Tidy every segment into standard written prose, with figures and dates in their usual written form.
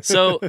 So,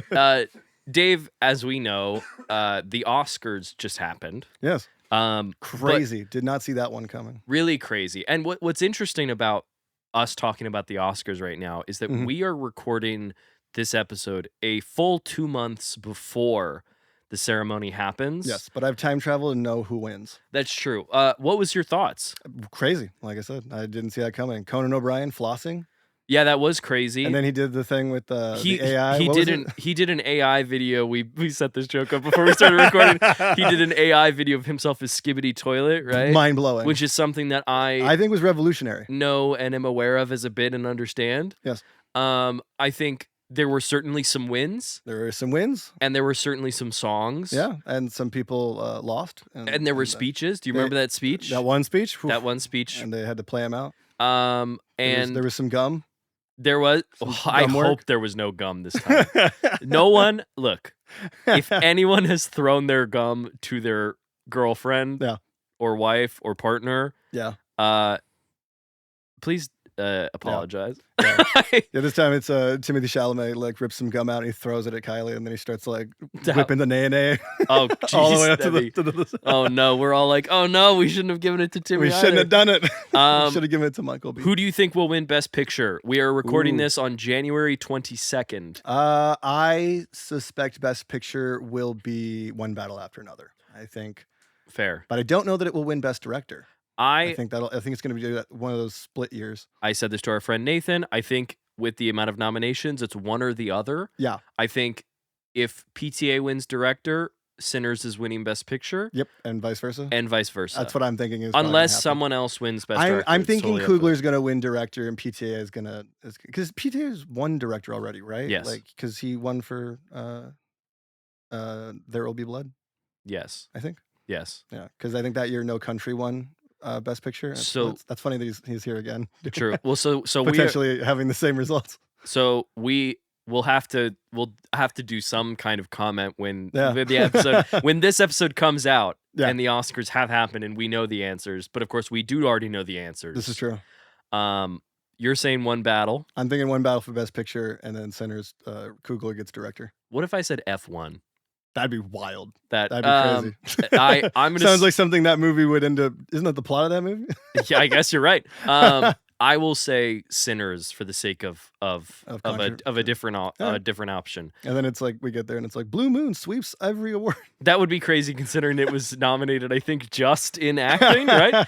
Dave, as we know, the Oscars just happened. Yes. But Crazy. Did not see that one coming. really crazy. And what's interesting about us talking about the Oscars right now is that Mhm. we are recording this episode a full 2 months before the ceremony happens. Yes, but I've time traveled and know who wins. That's true. What was your thoughts? Crazy. Like I said, I didn't see that coming. Conan O'Brien flossing. Yeah, that was crazy. And then he did the thing with the AI. He did an AI video. We set this joke up before we started recording. He did an AI video of himself as Skibbity Toilet, right? Mind blowing. Which is something that I think was revolutionary. know and am aware of as a bit and understand. Yes. I think there were certainly some wins. There were some wins. And there were certainly some songs. Yeah, and some people lost. And there were speeches. Do you remember that speech? That one speech? Oof. That one speech. And they had to play them out. And there was some gum. There was. I hope there was no gum this time. No one. Look, if anyone has thrown their gum to their girlfriend, or wife, or partner, please apologize. Yeah. This time it's Timothy Chalamet like rips some gum out and he throws it at Kylie and then he starts like whipping the nay. Oh, geez, all the way up to the Oh no, we're all like, oh no, we shouldn't have given it to Timmy. We shouldn't have done it. We should have given it to Michael B. Who do you think will win Best Picture? We are recording this on January 22nd. I suspect Best Picture will be One Battle After Another. I think. Fair. But I don't know that it will win Best Director. I think it's going to be one of those split years. I said this to our friend Nathan. I think with the amount of nominations, it's one or the other. Yeah. I think if PTA wins Director, Sinners is winning Best Picture. Yep, and vice versa. That's what I'm thinking. Unless someone else wins Best Director. I'm thinking Coogler's going to win Director and PTA is going to... Because PTA has won Director already, right? Yes. Like, because he won for There Will Be Blood? Yes. I think. Yes. Yeah, because I think that year No Country won Best Picture. So that's funny that he's here again. True. Well, so potentially having the same results. So we'll have to do some kind of comment when the episode when this episode comes out and the Oscars have happened and we know the answers. But of course, we do already know the answers. This is true. You're saying One Battle. I'm thinking One Battle for Best Picture, and then Sinners. Coogler gets Director. What if I said F1? That'd be wild. That'd be crazy. I'm gonna sounds like something that movie would end up. Isn't that the plot of that movie? Yeah, I guess you're right. I will say Sinners for the sake of a different option. And then it's like we get there and it's like Blue Moon sweeps every award. That would be crazy considering it was nominated, I think, just in acting, right?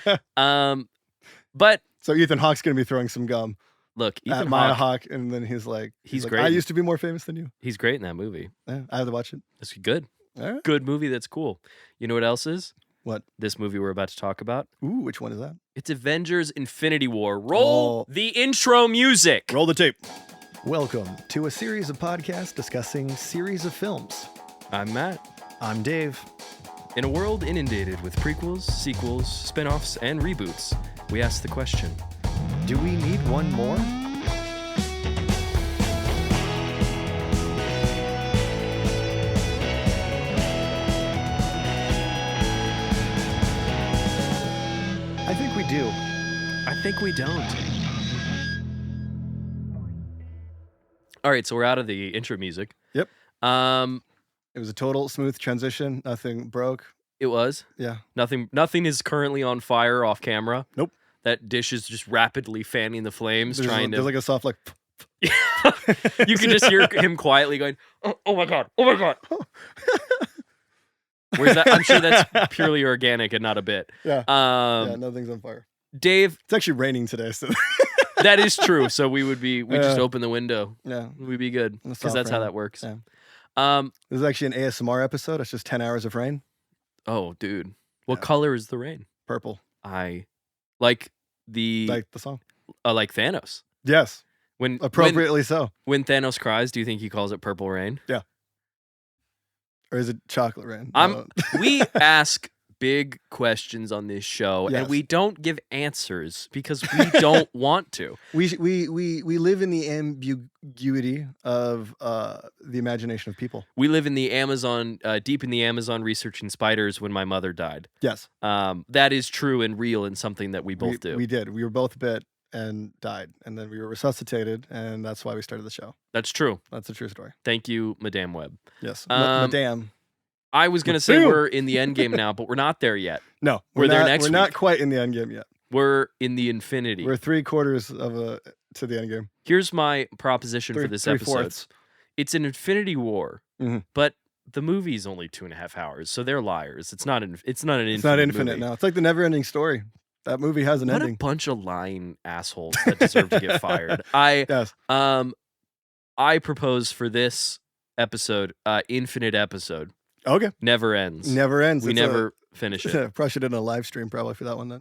But so Ethan Hawke's gonna be throwing some gum. Look, Ethan Hawke, and then he's like, great. I used to be more famous than you. He's great in that movie. Yeah, I have to watch it. It's good. All right. Good movie. That's cool. You know what else is? What? This movie we're about to talk about. Ooh, which one is that? It's Avengers: Infinity War. Roll the intro music. Roll the tape. Welcome to a series of podcasts discussing series of films. I'm Matt. I'm Dave. In a world inundated with prequels, sequels, spin-offs, and reboots, we ask the question, do we need one more? I think we do. I think we don't. All right, so we're out of the intro music. Yep. It was a total smooth transition. Nothing broke. It was? Yeah. Nothing is currently on fire off camera. Nope. That dish is just rapidly fanning the flames, there's like a soft like. You can just hear him quietly going, "Oh my god! Oh my god!" Where's that? I'm sure that's purely organic and not a bit. Yeah. Nothing's on fire. Dave, it's actually raining today, so that is true. So we just open the window. Yeah, we'd be good because that's how that works. Yeah. This is actually an ASMR episode. It's just 10 hours of rain. Oh, dude, what color is the rain? Purple. I like the song. Like Thanos. Yes. Appropriately so. When Thanos cries, do you think he calls it purple rain? Yeah. Or is it chocolate rain? We ask big questions on this show, yes. and we don't give answers because we don't want to. We live in the ambiguity of the imagination of people. We live in the Amazon, deep in the Amazon, researching spiders when my mother died. Yes. That is true and real and something that we both do. We did. We were both bit, and died, and then we were resuscitated, and that's why we started the show. That's true. That's a true story. Thank you, Madame Web. Yes, Madame. I was gonna say we're in the end game now, but we're not there yet. No, we're there next week. We're not quite in the end game yet. We're in the infinity. We're 3/4 to the end game. Here's my proposition for this episode. 3/4. It's an infinity war, but the movie's only 2.5 hours, so they're liars. It's not an It's not infinite movie. now. It's like the never-ending story. That movie has an ending. What a bunch of lying assholes that deserve to get fired. I propose for this episode, infinite episode. Okay. Never ends. Never ends. We never finish it. Probably should have done a live stream probably for that one then.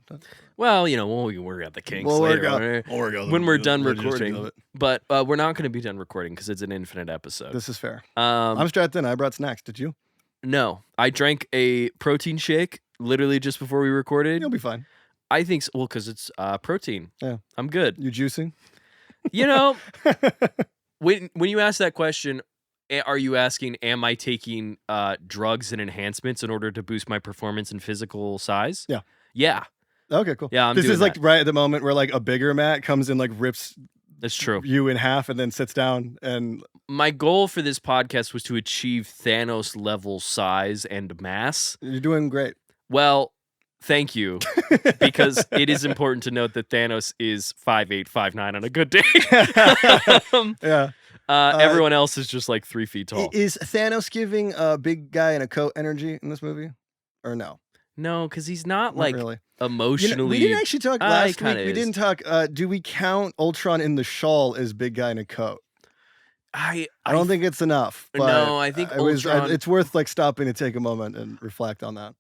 Well, we'll work out the kinks later. When we're done recording. But we're not going to be done recording because it's an infinite episode. This is fair. I'm strapped in. I brought snacks. Did you? No. I drank a protein shake literally just before we recorded. You'll be fine. I think so. Well, because it's protein. Yeah. I'm good. You juicing? When you ask that question, are you asking, am I taking drugs and enhancements in order to boost my performance and physical size? Yeah. Yeah. Okay, cool. Yeah, this is like right at the moment where like a bigger Matt comes in, like rips That's true. you in half and then sits down. And my goal for this podcast was to achieve Thanos level size and mass. You're doing great. Well, thank you, because it is important to note that Thanos is 5'8", 5'9" on a good day. Yeah. Everyone else is just like 3 feet tall. Is Thanos giving a big guy in a coat energy in this movie, or no? No, because he's not like really emotionally. We didn't actually talk last week. We didn't talk. Do we count Ultron in the shawl as big guy in a coat? I don't think it's enough. But no, I think Ultron. It's worth like stopping to take a moment and reflect on that.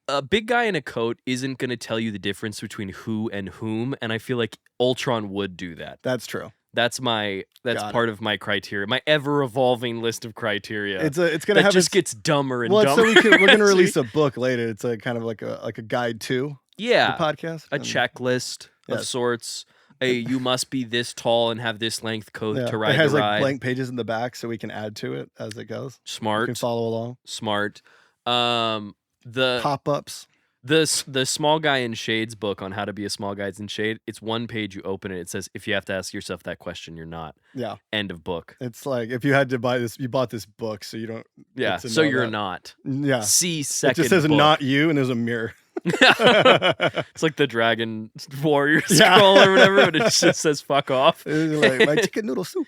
A big guy in a coat isn't going to tell you the difference between who and whom, and I feel like Ultron would do that. That's true. That's part of my criteria, my ever-evolving list of criteria. It's gonna have just gets dumber and dumber. So we're gonna release a book later. It's a kind of like a guide to the podcast, a checklist of sorts. You must be this tall and have this length coat to ride. It has the like ride. Blank pages in the back, so we can add to it as it goes. Smart. You can follow along. Smart. The pop-ups. The Small Guy in Shade's book on how to be a small guy in shade. It's one page. You open it. It says, if you have to ask yourself that question, you're not. Yeah. End of book. It's like if you had to buy this, you bought this book, so you don't. Yeah. So you're not. Yeah. See second. It just says book. Not you, and there's a mirror. It's like the Dragon Warrior scroll or whatever, but it just says "fuck off." It's like, my chicken noodle soup.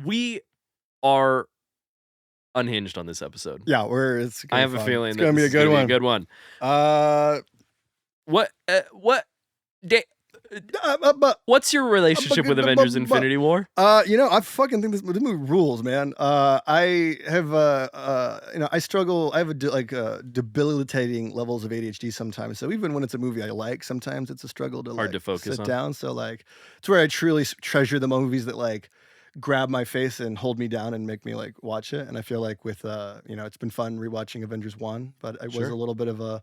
We are unhinged on this episode. Yeah, I have a feeling it's gonna be a good one. A good one. What's your relationship with Avengers: Infinity War? I fucking think this movie rules, man. I have I struggle. I have debilitating levels of ADHD sometimes. So even when it's a movie I like, sometimes it's a struggle to focus sit down. So like, it's where I truly treasure the movies that like grab my face and hold me down and make me like watch it. And I feel like with it's been fun rewatching Avengers 1, but I was a little bit of a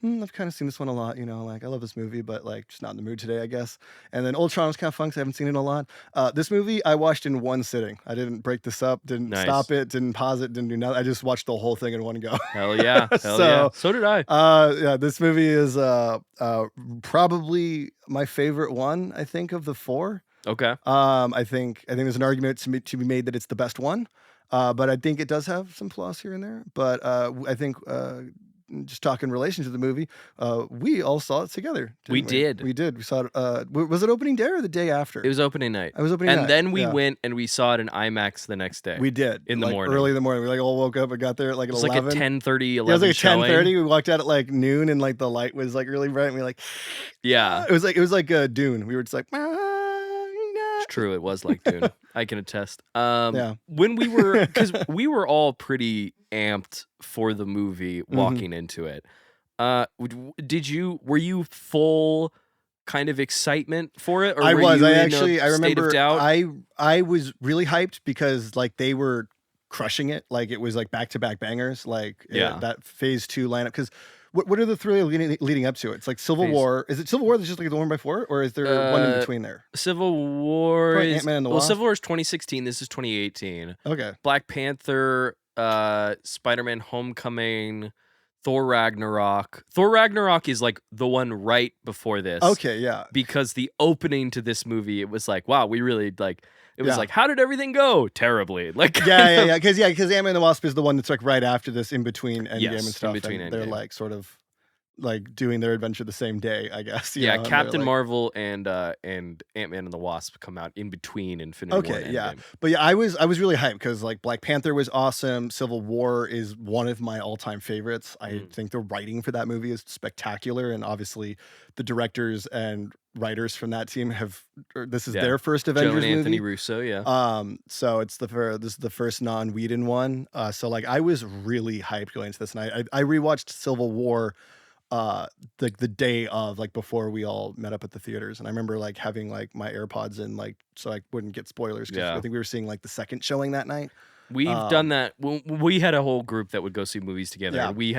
I've kind of seen this one a lot, like I love this movie, but like just not in the mood today, I guess. And then Ultron was kind of fun because I haven't seen it a lot. This movie I watched in one sitting. I didn't break this up, didn't stop it, didn't pause it, didn't do nothing. I just watched the whole thing in one go. Hell yeah. Yeah. So did I. This movie is probably my favorite one, I think, of the four. Okay. I think there's an argument to be made that it's the best one. But I think it does have some flaws here and there. But I think just talking in relation to the movie, we all saw it together. We did. We did. We saw it. Was it opening day or the day after? It was opening night. It was opening night. And then we went and we saw it in IMAX the next day. We did. In the morning. Early in the morning. We all woke up and got there at like 11. It was like at 10:30, 11 Yeah, it was like showing. 10:30. We walked out at like noon and like the light was like really bright. And we were like, yeah. It was like Dune. We were just like, It's true. It was like Dune. I can attest. Yeah. When we were, because we were all pretty amped for the movie walking into it. Were you full kind of excitement for it? Or I was. I remember I was really hyped because like they were crushing it. Like it was like back-to-back bangers. Like that phase 2 lineup. Because what are the three leading up to it? It's like Civil War. Is it Civil War that's just like the 1x4? Or is there one in between there? Civil War is... Ant-Man and the Wasp? Civil War is 2016. This is 2018. Okay. Black Panther, Spider-Man Homecoming... Thor Ragnarok. Thor Ragnarok is like the one right before this. Okay, yeah. Because the opening to this movie, it was like, wow, we really like. It was like, how did everything go? Terribly. Like, yeah. Because Ant-Man and the Wasp is the one that's like right after this, in between Endgame and stuff. In between and they're like sort of like doing their adventure the same day, I guess. Yeah, Captain Marvel and Ant-Man and the Wasp come out in between Infinity War and Endgame. But yeah, I was really hyped because like Black Panther was awesome. Civil War is one of my all-time favorites. I think the writing for that movie is spectacular, and obviously the directors and writers from that team this is their first Avengers movie. Joe and Anthony Russo, so it's this is the first non-Whedon one. So like I was really hyped going into this, and I rewatched Civil War the day of, like, before we all met up at the theaters, and I remember like having like my AirPods in, like, so I wouldn't get spoilers, because I think we were seeing like the second showing that night. We've done that. We had a whole group that would go see movies together. Yeah. We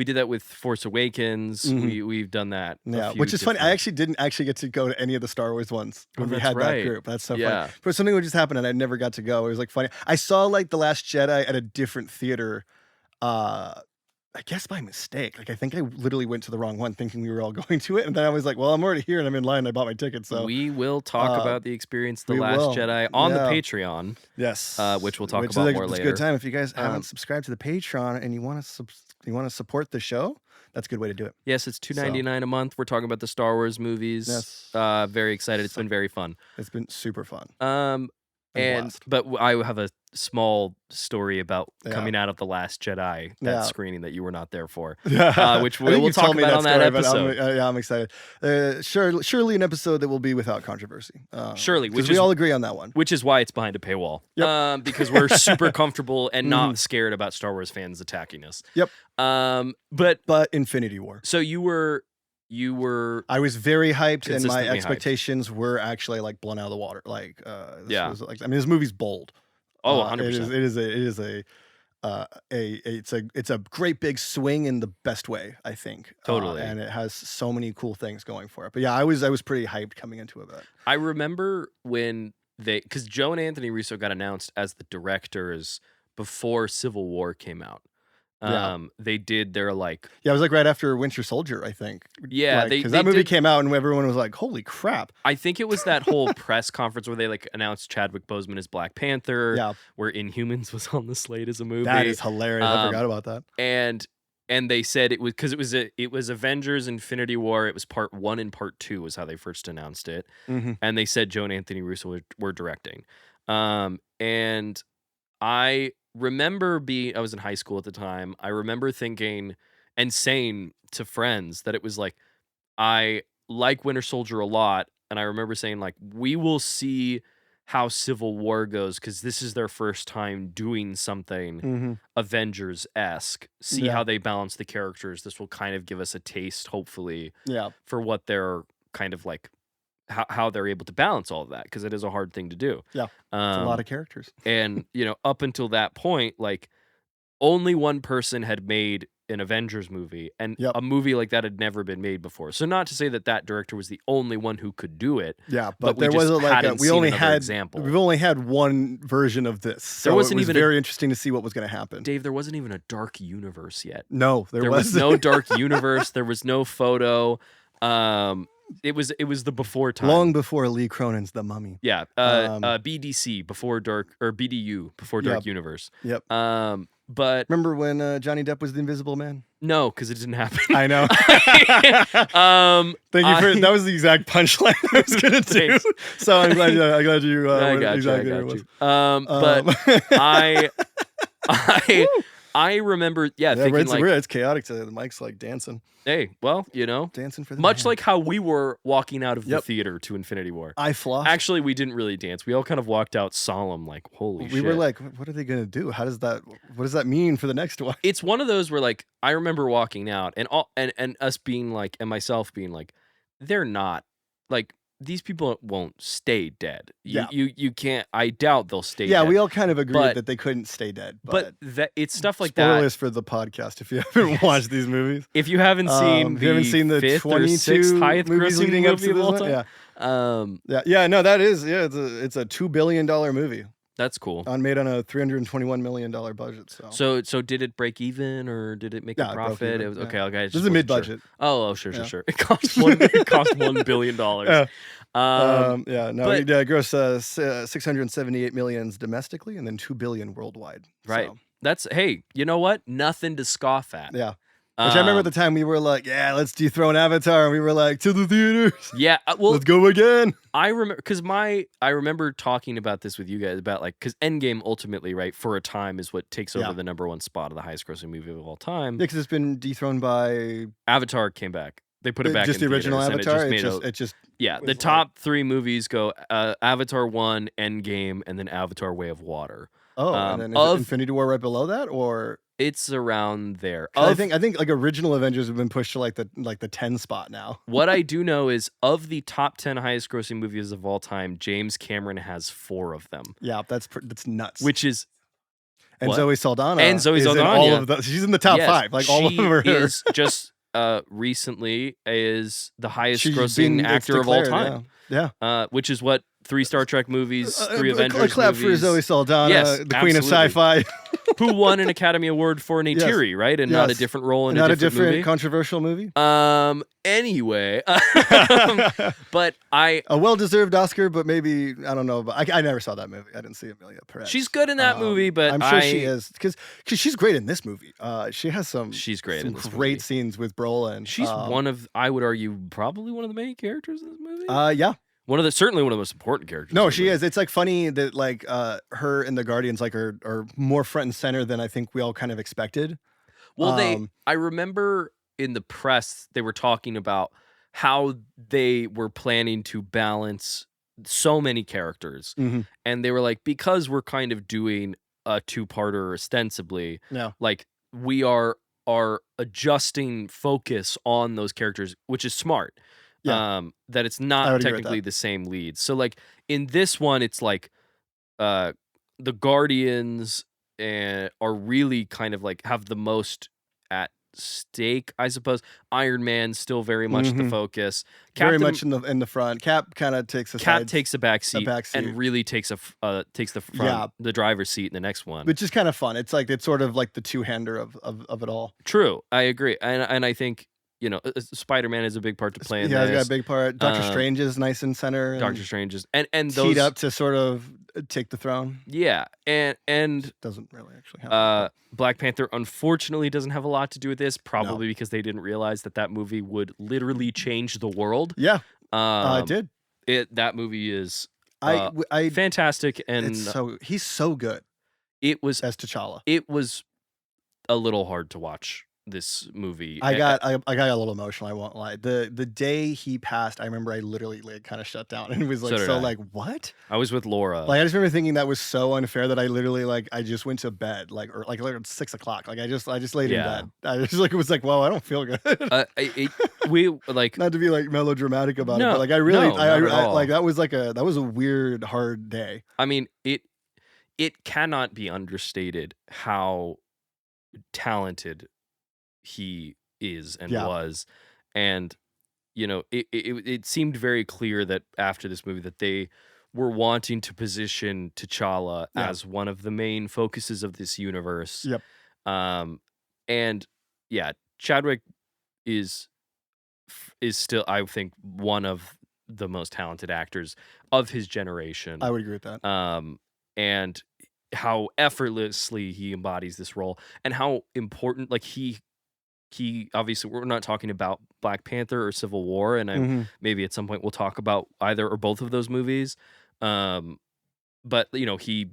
did that with Force Awakens. We've done that. Yeah, which is funny. I actually didn't get to go to any of the Star Wars ones when we had that group. That's so funny. But something would just happen and I never got to go. It was like funny. I saw like The Last Jedi at a different theater. I guess by mistake. Like, I think I literally went to the wrong one thinking we were all going to it. And then I was like, well, I'm already here and I'm in line. And I bought my ticket. So we will talk about the experience, The Last Jedi, on the Patreon. Yes. Which we'll talk about more later. It's a good time. If you guys haven't subscribed to the Patreon and you want to support the show, that's a good way to do it. Yes, it's $2.99 a month. We're talking about the Star Wars movies. Yes. Very excited. It's been very fun. It's been super fun. But I have a small story about coming out of The Last Jedi, that screening that you were not there for, which we'll talk about on that episode. I'm excited. Surely an episode that will be without controversy. Surely, because we all agree on that one. Which is why it's behind a paywall. Yep. Because we're super comfortable and not scared about Star Wars fans attacking us. Yep. But Infinity War. So you were. I was very hyped, and my expectations were actually like blown out of the water. Like, was, like, I mean, this movie's bold. Oh, 100%. It's a great big swing in the best way, I think. Totally. And it has so many cool things going for it. But yeah, I was pretty hyped coming into it. I remember when because Joe and Anthony Russo got announced as the directors before Civil War came out. They did their like it was like right after Winter Soldier, I think. Yeah, because that movie came out and everyone was like, "Holy crap!" I think it was that whole press conference where they like announced Chadwick Boseman as Black Panther. Where Inhumans was on the slate as a movie. That is hilarious. I forgot about that. And they said it was because it was Avengers Infinity War. It was part 1 and part 2 was how they first announced it. And they said Joe and Anthony Russo were directing. And I remember I was in high school at the time. I remember thinking and saying to friends that it was like, I like Winter Soldier a lot. And I remember saying like, we will see how Civil War goes, because this is their first time doing something Avengers-esque. See how they balance the characters. This will kind of give us a taste, hopefully, for what they're kind of like, how they're able to balance all of that, because it is a hard thing to do. Yeah, it's a lot of characters. And, up until that point, like, only one person had made an Avengers movie, and a movie like that had never been made before. So not to say that director was the only one who could do it. Yeah, but there wasn't like we've only had one version of this. So it was very interesting to see what was going to happen. Dave, there wasn't even a dark universe yet. No, there was no dark universe. There was no photo. It was the before time. Long before Lee Cronin's The Mummy. Yeah. BDC before dark, or BDU before Dark Universe. Yep. But remember when Johnny Depp was the Invisible Man? No, because it didn't happen. I know. Thank you for that. Was the exact punchline I was gonna do. So I'm glad you. I got you. I got you. But I remember, thinking like, it's chaotic today. The mic's like dancing. Hey, well, dancing for the much like how we were walking out of the theater to Infinity War. I flossed. Actually, we didn't really dance. We all kind of walked out solemn, like, holy shit. We were like, what are they gonna do? What does that mean for the next one? It's one of those where, like, I remember walking out and us being like, and myself being like, they're not like, these people won't stay dead. You can't. I doubt they'll stay dead. Yeah, we all kind of agreed that they couldn't stay dead. But it's stuff like that. Spoilers for the podcast if you haven't watched these movies. If you haven't seen the fifth or sixth highest grossing movie of all time. No, that is it's a $2 billion movie. That's cool. Made on a $321 million budget. So did it break even or did it make a profit? It was okay. Okay, this is a mid-budget. Sure. Oh, sure. It cost $1 billion. Yeah. No, it grossed 678 million domestically and then 2 billion worldwide. Right. That's hey, you know what? Nothing to scoff at. Yeah. Which I remember at the time we were like, yeah, let's dethrone Avatar. And we were like, to the theaters. Yeah. Well, let's go again. I remember because I remember talking about this with you guys about like because Endgame ultimately, right, for a time is what takes over the #1 spot of the highest grossing movie of all time. Yeah, because it's been dethroned by Avatar came back. They put it back just in the original Avatar. The top 3 movies go Avatar 1, Endgame, and then Avatar: Way of Water. Oh, and then is Infinity War right below that, or it's around there. I think like original Avengers have been pushed to like the 10 spot now. What I do know is of the top 10 highest grossing movies of all time, James Cameron has 4 of them. Yeah, that's nuts. Which is and Zoe Saldana. And Zoe Saldana. All of the, she's in the top 5. Like all of them are her. Is just recently is the highest grossing actor of all time. Yeah. Which is what 3 Star Trek movies, 3 Avengers a clap movies. for Zoe Saldana, the queen of sci-fi. Who won an Academy Award for Neytiri, right? And not a different role in a different movie. Controversial movie. Anyway, but a well-deserved Oscar, but maybe I don't know. But I never saw that movie. I didn't see Amelia Perez. She's good in that movie, but I'm sure she is because she's great in this movie. She has some. She's great in this great scenes with Brolin. She's one of, I would argue, probably one of the main characters in this movie. Yeah. Certainly one of the most important characters. No, she is. It's like funny that like her and the Guardians like are more front and center than I think we all kind of expected. Well, I remember in the press they were talking about how they were planning to balance so many characters, and they were like, because we're kind of doing a 2-parter ostensibly, like we are adjusting focus on those characters, which is smart. That it's not technically the same lead. So like in this one, it's like the Guardians are really kind of like have the most at stake, I suppose. Iron Man's still very much the focus. Very much in the front. Cap kind of takes takes a back seat and really takes the driver's seat in the next one, which is kind of fun. It's like it's sort of like the two-hander of it all. True, I agree, and I think. You know, Spider-Man has a big part to play in this. He's got a big part. Doctor Strange is nice and center. Doctor Strange is and those teed up to sort of take the throne. Yeah, and doesn't really actually happen. Black Panther unfortunately doesn't have a lot to do with this, probably because they didn't realize that movie would literally change the world. Yeah, it did. That movie is I fantastic, and he's so good. It was as T'Challa. It was a little hard to watch this movie. I got a little emotional, I won't lie. The day he passed, I remember I literally like kind of shut down and was like like what? I was with Laura. Like I just remember thinking that was so unfair that I literally like I just went to bed like at 6 o'clock. Like I just laid in bed. I just like it was like, wow, I don't feel good. We like not to be like melodramatic about it, but like I really I like that was a weird, hard day. I mean, it cannot be understated how talented he is and was, and you know it seemed very clear that after this movie that they were wanting to position T'Challa as one of the main focuses of this universe. And Chadwick is still, I think, one of the most talented actors of his generation. I would agree with that. And how effortlessly he embodies this role, and how important, like he obviously, we're not talking about Black Panther or Civil War, and maybe at some point we'll talk about either or both of those movies. But you know, he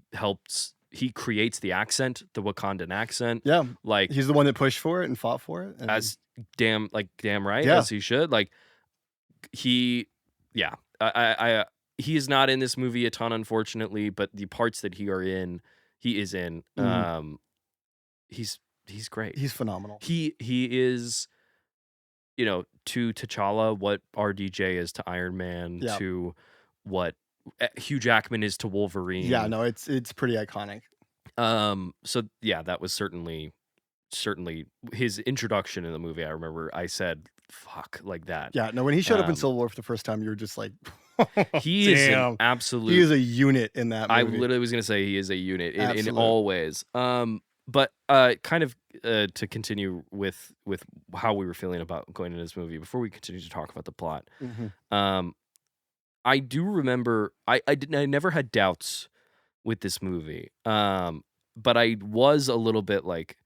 creates the accent, the Wakandan accent. Yeah, like he's the one that pushed for it and fought for it, as damn right as he should. Like he is not in this movie a ton, unfortunately, but the parts that he is in. He's great. He's phenomenal. He is, you know, to T'Challa what RDJ is to Iron Man, to what Hugh Jackman is to Wolverine. Yeah, no, it's pretty iconic. So yeah, that was certainly his introduction in the movie. I remember I said, "Fuck," like that. Yeah, no, when he showed up in Civil War for the first time, you were just like, He is an absolute. He is a unit in that movie. I literally was gonna say he is a unit in all ways. But kind of to continue with how we were feeling about going into this movie before we continue to talk about the plot. I do remember I never had doubts with this movie. But I was a little bit like,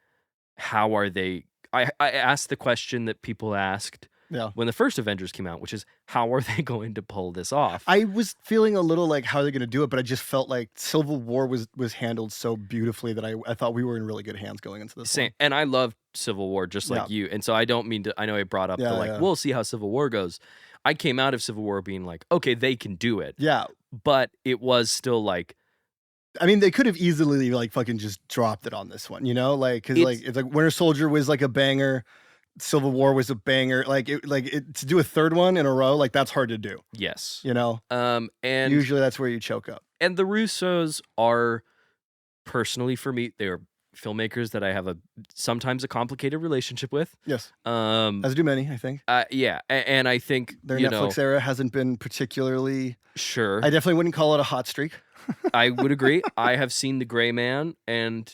how are they? I asked the question that people asked when the first Avengers came out, which is, how are they going to pull this off? I was feeling a little like, how are they going to do it? But I just felt like Civil War was handled so beautifully that I thought we were in really good hands going into this. Same. And I love Civil War just like you. And so I don't mean to, I know I brought up we'll see how Civil War goes. I came out of Civil War being like, okay, they can do it. Yeah. But it was still like, I mean, they could have easily like fucking just dropped it on this one, you know, like, cause it's like Winter Soldier was like a banger. Civil War was a banger. Like to do a third one in a row, like that's hard to do. Yes. You know? And usually that's where you choke up. And the Russos are, personally for me, they are filmmakers that I have sometimes a complicated relationship with. Yes. As do many, I think. Yeah. And I think their Netflix era hasn't been particularly sure. I definitely wouldn't call it a hot streak. I would agree. I have seen The Gray Man, and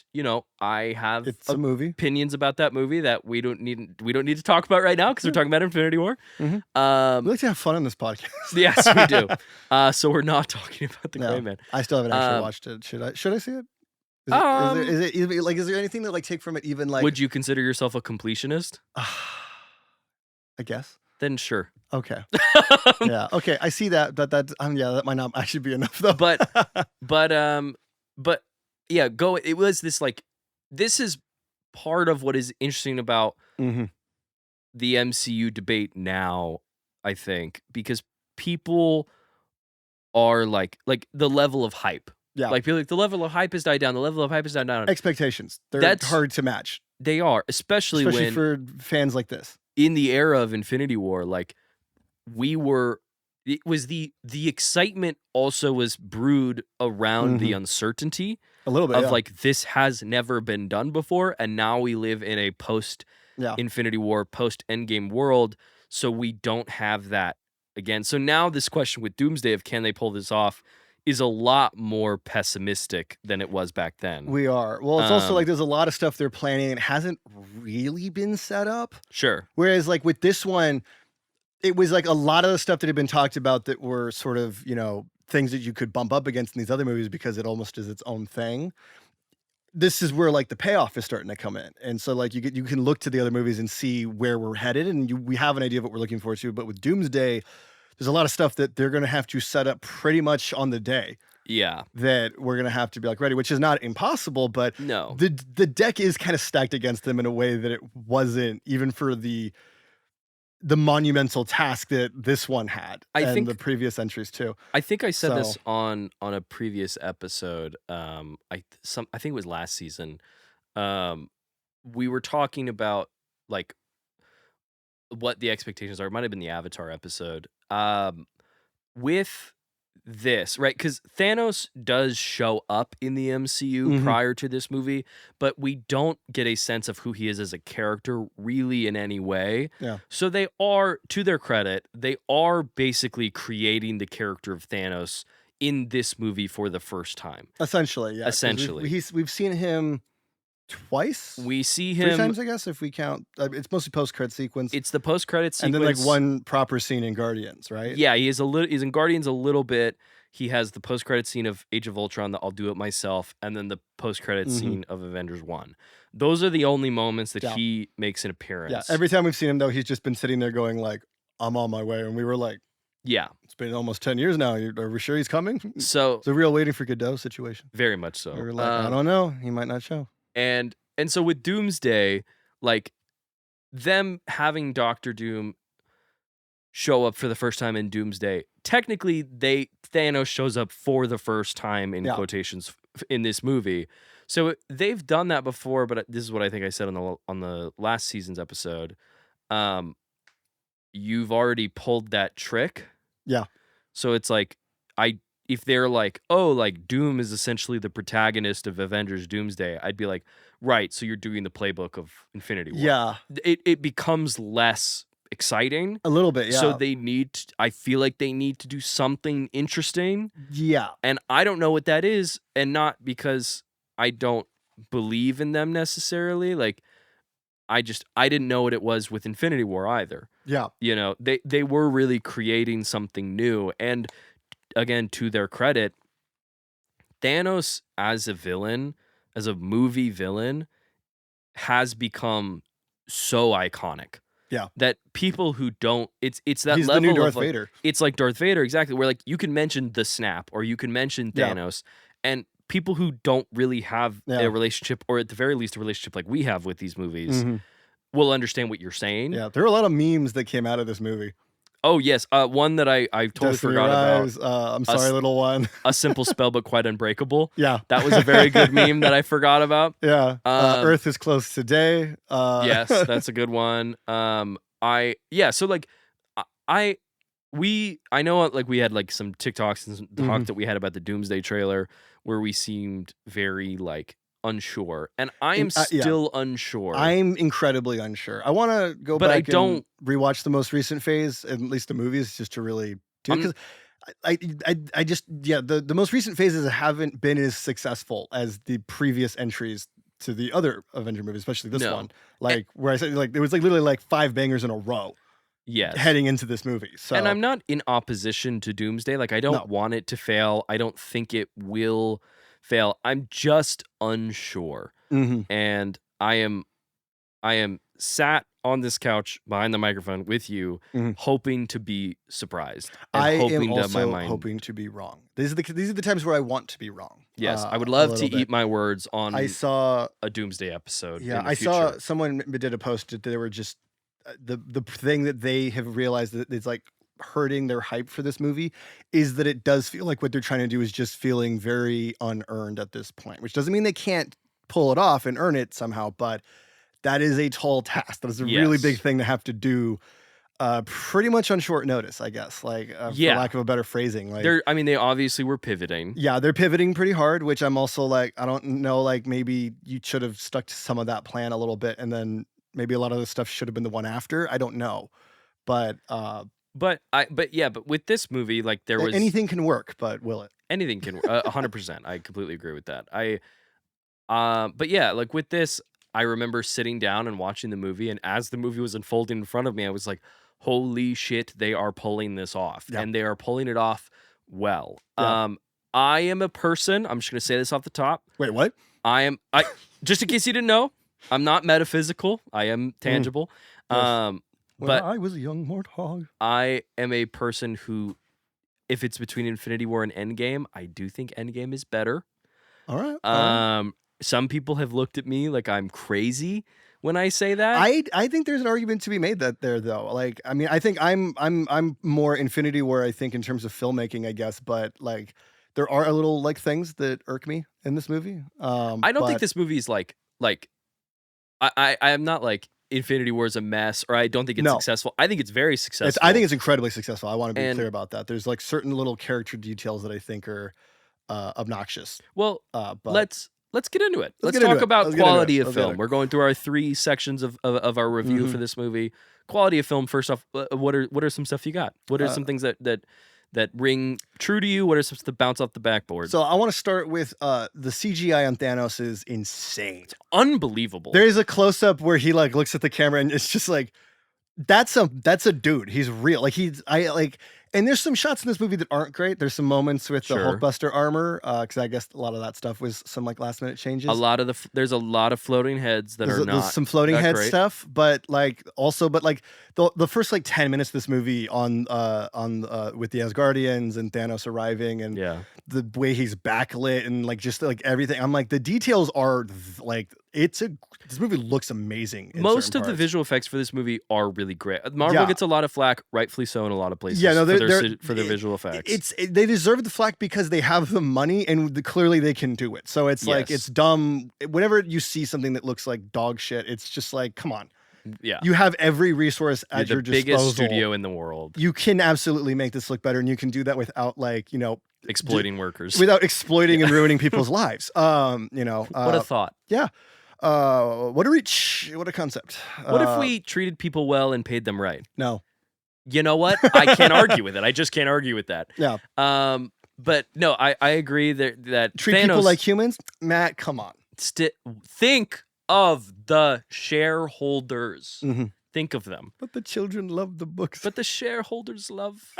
I have a movie. Opinions about that movie that we don't need to talk about right now because we're talking about Infinity War. We like to have fun on this podcast. Yes, we do. So we're not talking about The Gray Man. I still haven't actually watched it. Should I see it? Is there anything that like take from it even like? Would you consider yourself a completionist? I guess. Then sure. Okay. Yeah. Okay. I see that. But that that might not actually be enough though. But yeah. It was this like, this is part of what is interesting about the MCU debate now. I think because people are like the level of hype. Yeah. Like people like the level of hype has died down. The level of hype has died down. Expectations. That's hard to match. They are, especially when for fans like this. In the era of Infinity War, like it was the excitement also was brewed around the uncertainty a little bit of like, this has never been done before. And now we live in a post Infinity War, post Endgame world. So we don't have that again. So now this question with Doomsday of can they pull this off is a lot more pessimistic than it was back then. We are. Well, it's also like there's a lot of stuff they're planning and it hasn't really been set up. Sure. Whereas like with this one, it was like a lot of the stuff that had been talked about that were sort of, things that you could bump up against in these other movies because it almost is its own thing. This is where like the payoff is starting to come in. And so like you can look to the other movies and see where we're headed and we have an idea of what we're looking forward to. But with Doomsday, there's a lot of stuff that they're going to have to set up pretty much on the day. Yeah. That we're going to have to be like ready, which is not impossible, but no. The deck is kind of stacked against them in a way that it wasn't even for the monumental task that this one had. I think the previous entries too. I think I said this on a previous episode. I think it was last season. We were talking about like what the expectations are. It might have been the Avatar episode. With this, right? Because Thanos does show up in the MCU prior to this movie, but we don't get a sense of who he is as a character really in any way. Yeah. So they are, to their credit, they are basically creating the character of Thanos in this movie for the first time. Essentially, yeah. Essentially. We've seen him twice. We see him 3 times, I guess, if we count. It's mostly post-credit sequence. It's the post-credit sequence. And then like one proper scene in Guardians, right? Yeah, he's in Guardians a little bit. He has the post-credit scene of Age of Ultron, that I'll do it myself, and then the post-credit scene of Avengers 1. Those are the only moments that he makes an appearance. Yeah, every time we've seen him, though, he's just been sitting there going like, I'm on my way. And we were like, yeah. It's been almost 10 years now. Are we sure he's coming? So it's a real waiting for Godot situation. Very much so. We were like, I don't know. He might not show. And so with Doomsday, like them having Doctor Doom show up for the first time in Doomsday, technically Thanos shows up for the first time in quotations in this movie. So they've done that before, but this is what I think I said on the last season's episode. You've already pulled that trick. Yeah. So it's like if they're like, oh, like Doom is essentially the protagonist of Avengers Doomsday, I'd be like, right, so you're doing the playbook of Infinity War. Yeah. It becomes less exciting. A little bit, yeah. So I feel like they need to do something interesting. Yeah. And I don't know what that is, and not because I don't believe in them necessarily. Like, I didn't know what it was with Infinity War either. Yeah. You know, they were really creating something new. And again, to their credit, Thanos as a villain, as a movie villain, has become so iconic. Yeah. That people who don't, it's that He's level the new Darth of like, Vader. It's like Darth Vader, exactly, where like you can mention the snap or you can mention Thanos, and people who don't really have a relationship, or at the very least a relationship like we have with these movies, will understand what you're saying. Yeah, there are a lot of memes that came out of this movie. Oh yes, one that I totally Destiny forgot Arrives, about. I'm sorry, little one. A simple spell but quite unbreakable. Yeah, that was a very good meme that I forgot about. Yeah, Earth is close today. Yes, that's a good one. So like, I know like we had like some TikToks and some talk that we had about the Doomsday trailer where we seemed very like unsure, and I am still unsure. I'm incredibly unsure. I want to go back and rewatch the most recent phase, at least the movies, just to really do it, because I just the most recent phases haven't been as successful as the previous entries to the other Avenger movies, especially this one. Like where I said like there was like literally like 5 bangers in a row. Yes. Heading into this movie. So, and I'm not in opposition to Doomsday. Like I don't want it to fail. I don't think it will fail. I'm just unsure. And I am sat on this couch behind the microphone with you, hoping to be surprised. And I am also hoping to be wrong. These are the times where I want to be wrong. Yes, I would love to eat my words on a Doomsday episode. Yeah, I saw someone did a post that they were just the thing that they have realized that it's like hurting their hype for this movie is that it does feel like what they're trying to do is just feeling very unearned at this point, which doesn't mean they can't pull it off and earn it somehow, but that is a tall task. That is a really big thing to have to do pretty much on short notice, I guess, like for lack of a better phrasing. Like they obviously were pivoting. Yeah, they're pivoting pretty hard, which I'm also like, I don't know, like maybe you should have stuck to some of that plan a little bit, and then maybe a lot of the stuff should have been the one after. I don't know, but with this movie, like there was anything can work, but will it? Anything can 100%. I completely agree with that. But yeah, like with this, I remember sitting down and watching the movie, and as the movie was unfolding in front of me, I was like, "Holy shit, they are pulling this off, and they are pulling it off well." Yeah. I am a person. I'm just gonna say this off the top. Wait, what? I just in case you didn't know. I'm not metaphysical. I am tangible. Yes. But I was a young warthog. I am a person who, if it's between Infinity War and Endgame, I do think Endgame is better. All right. Some people have looked at me like I'm crazy when I say that. I think there's an argument to be made that there though. Like, I mean, I think I'm more Infinity War, I think, in terms of filmmaking, I guess, but like there are a little like things that irk me in this movie. I don't think this movie is like I'm not like Infinity War is a mess, or I don't think it's successful. I think it's very successful. I think it's incredibly successful. I want to be clear about that. There's like certain little character details that I think are obnoxious. Well, but let's get into it. Let's talk about quality of film. We're going through our 3 sections of our review for this movie. Quality of film. First off, what are some stuff you got? What are some things that ring true to you? What are some that bounce off the backboard? So I want to start with the CGI on Thanos is insane. It's unbelievable. There is a close up where he like looks at the camera and it's just like that's a dude. He's real. Like and there's some shots in this movie that aren't great. There's some moments with the Hulkbuster armor, because I guess a lot of that stuff was some like last minute changes. There's a lot of floating heads that are not. There's some floating head stuff, but like the first like 10 minutes of this movie on with the Asgardians and Thanos arriving and the way he's backlit and like just like everything. I'm like the details are like this movie looks amazing. Most of the visual effects for this movie are really great. Marvel gets a lot of flack, rightfully so, in a lot of places. Yeah, no, for their visual effects. They deserve the flack because they have the money and clearly they can do it. So it's like it's dumb. Whenever you see something that looks like dog shit, it's just like, come on. Yeah, you have every resource at your disposal. The biggest studio in the world. You can absolutely make this look better, and you can do that without exploiting workers, without exploiting and ruining people's lives. What a thought. Yeah. What a reach! What a concept! What if we treated people well and paid them right? No. You know what? I can't argue with it. I just can't argue with that. Yeah. But no, I agree that treat Thanos, people like humans. Matt, come on. Think of the shareholders. Mm-hmm. Think of them. But the children love the books. But the shareholders love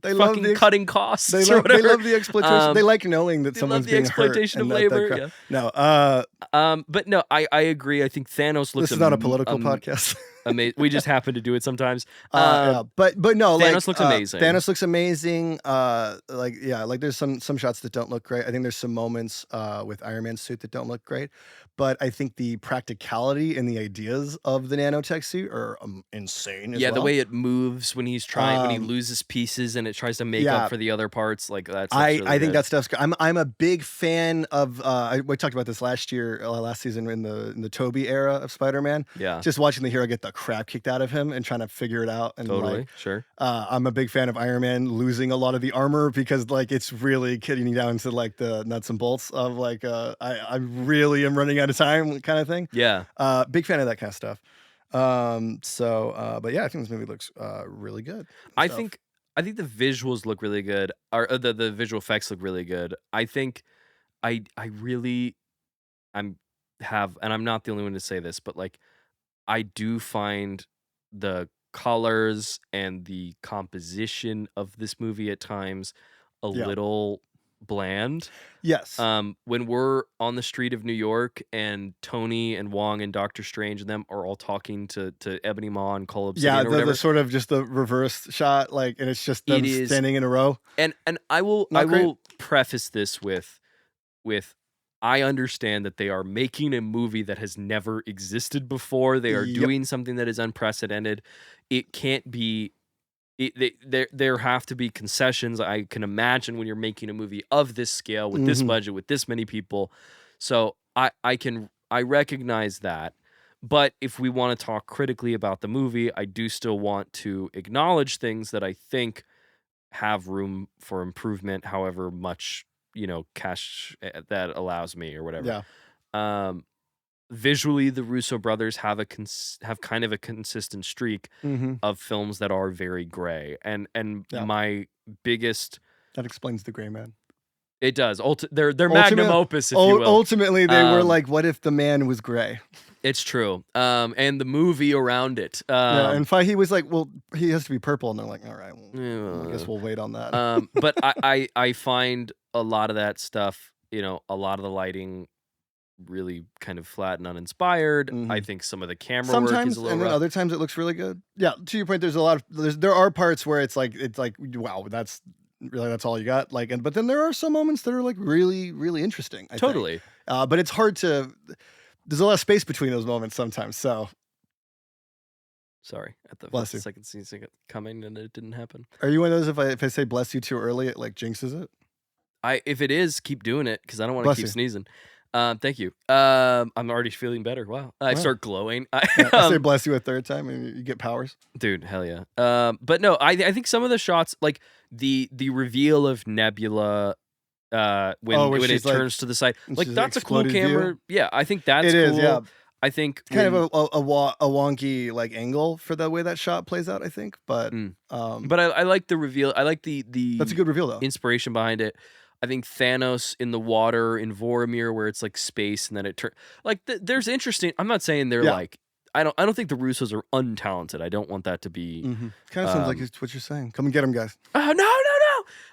they fucking love cutting costs. They love the exploitation. They like knowing that someone's being hurt. They love the exploitation of labor. Yeah. No. But no, I agree. I think Thanos looks. This is not a political podcast. Amazing. We just happen to do it sometimes. Yeah. But no, Thanos looks amazing. Thanos looks amazing. Like there's some shots that don't look great. I think there's some moments with Iron Man's suit that don't look great. But I think the practicality and the ideas of the nanotech suit are insane. Yeah, the way it moves when he's when he loses pieces and it tries to make up for the other parts, like that's. Really I think that stuff's. I'm a big fan of. We talked about this last season in the Tobey era of Spider-Man. Yeah, just watching the hero get the crap kicked out of him and trying to figure it out. And totally, sure. I'm a big fan of Iron Man losing a lot of the armor because like it's really getting you down to like the nuts and bolts of like I really am running out of time kind of thing. Yeah. Big fan of that kind of stuff. But yeah, I think this movie looks really good. I think the visuals look really good. Or the visual effects look really good. I think and I'm not the only one to say this, but like I do find the colors and the composition of this movie at times a little bland. Yes. When we're on the street of New York and Tony and Wong and Doctor Strange and them are all talking to Ebony Maw and Cole Obsidian or whatever. The sort of just the reverse shot, like, and it's just them standing in a row. And I will preface this with I understand that they are making a movie that has never existed before. They are doing something that is unprecedented. It can't be. There have to be concessions. I can imagine when you're making a movie of this scale with this budget with this many people. So I recognize that. But if we want to talk critically about the movie, I do still want to acknowledge things that I think have room for improvement, however much cash that allows me or whatever. Yeah. Visually, the Russo brothers have kind of a consistent streak of films that are very gray, and my biggest that explains the Gray Man. It does. They're magnum opus, if you will. Ultimately, they were like, "What if the man was gray?" It's true. And the movie around it. And Fahey was like, "Well, he has to be purple," and they're like, "All right, well, I guess we'll wait on that." But I find a lot of that stuff, a lot of the lighting really kind of flat and uninspired. I think some of the camera work is a little rough. Then other times it looks really good. Yeah, to your point, there are parts where it's like wow, that's all you got. Like, but then there are some moments that are like really, really interesting. I think. But it's hard to. There's a lot of space between those moments sometimes. So. Sorry, at the second season coming and it didn't happen. Are you one of those if I say bless you too early, it like jinxes it? If it is, keep doing it because I don't want to keep sneezing. Thank you. I'm already feeling better. Wow. I start glowing. I say bless you a third time and you get powers. Dude, hell yeah. But no, I think some of the shots, like the reveal of Nebula when it turns to the side, like that's a cool camera. View. Yeah, I think that's cool. Is, yeah. I think it's kind of a wonky like angle for the way that shot plays out, I think. But I like the reveal. I like the that's a good reveal though. Inspiration behind it. I think Thanos in the water in Vormir where it's like space and then it turns like there's interesting. I'm not saying they're like I don't think the Russos are untalented. I don't want that to be. Kind of sounds like it's what you're saying. Come and get them, guys. No.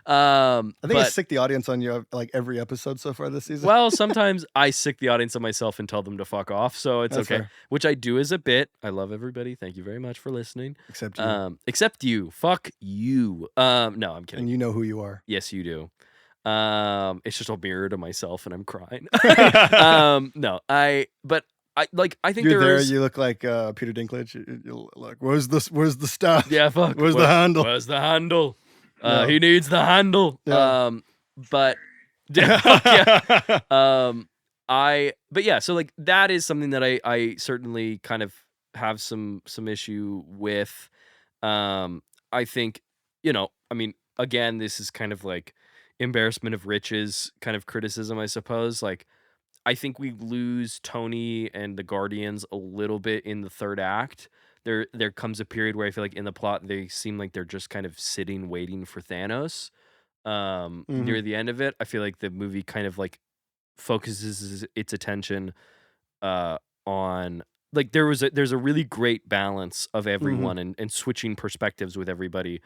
I think I sick the audience on you like every episode so far this season. Well, sometimes I sick the audience on myself and tell them to fuck off, so it's okay. Fair. Which I do as a bit. I love everybody. Thank you very much for listening. Except you. Except you. Fuck you. No, I'm kidding. And you know who you are. Yes, you do. It's just a mirror to myself, and I'm crying. No, I think you look like Peter Dinklage. You're like, where's the stuff? Yeah, fuck. Where's the handle? Where's the handle? He needs the handle. Yeah. But yeah. But yeah, so like that is something that I certainly kind of have some issue with. I think, I mean, again, this is kind of like embarrassment of riches kind of criticism, I suppose. Like, I think we lose Tony and the Guardians a little bit in the third act. There comes a period where I feel like in the plot they seem like they're just kind of sitting waiting for Thanos. Near the end of it, I feel like the movie kind of like focuses its attention on like there's a really great balance of everyone and switching perspectives with everybody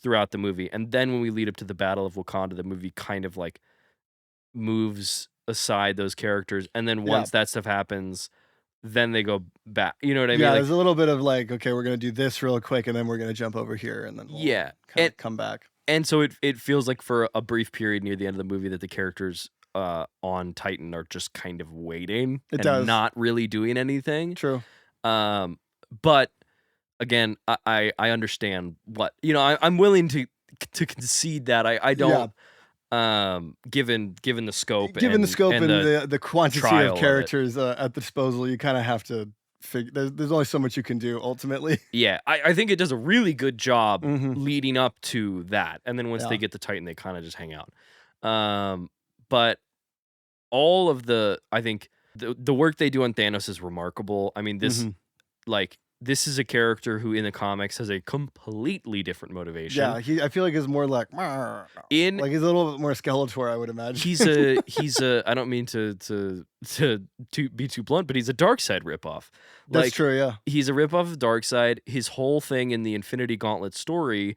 throughout the movie. And then when we lead up to the Battle of Wakanda, the movie kind of like moves aside those characters, and then once that stuff happens, then they go back. You know what I mean? Yeah, Like, there's a little bit of like, okay, we're gonna do this real quick, and then we're gonna jump over here, and then we'll come back. And so it feels like for a brief period near the end of the movie that the characters on Titan are just kind of waiting not really doing anything. True. But again, I understand what I'm willing to concede that I don't. Given the scope, and the quantity of characters at the disposal, you kind of have to figure. There's only so much you can do ultimately. Yeah, I think it does a really good job leading up to that, and then once they get the Titan, they kind of just hang out. But all of I think the work they do on Thanos is remarkable. I mean, this this is a character who in the comics has a completely different motivation. Yeah, I feel like he's more like he's a little bit more Skeletor, I would imagine. He's a I don't mean to be too blunt, but he's a Darkseid ripoff. That's true, yeah. He's a ripoff of Darkseid. His whole thing in the Infinity Gauntlet story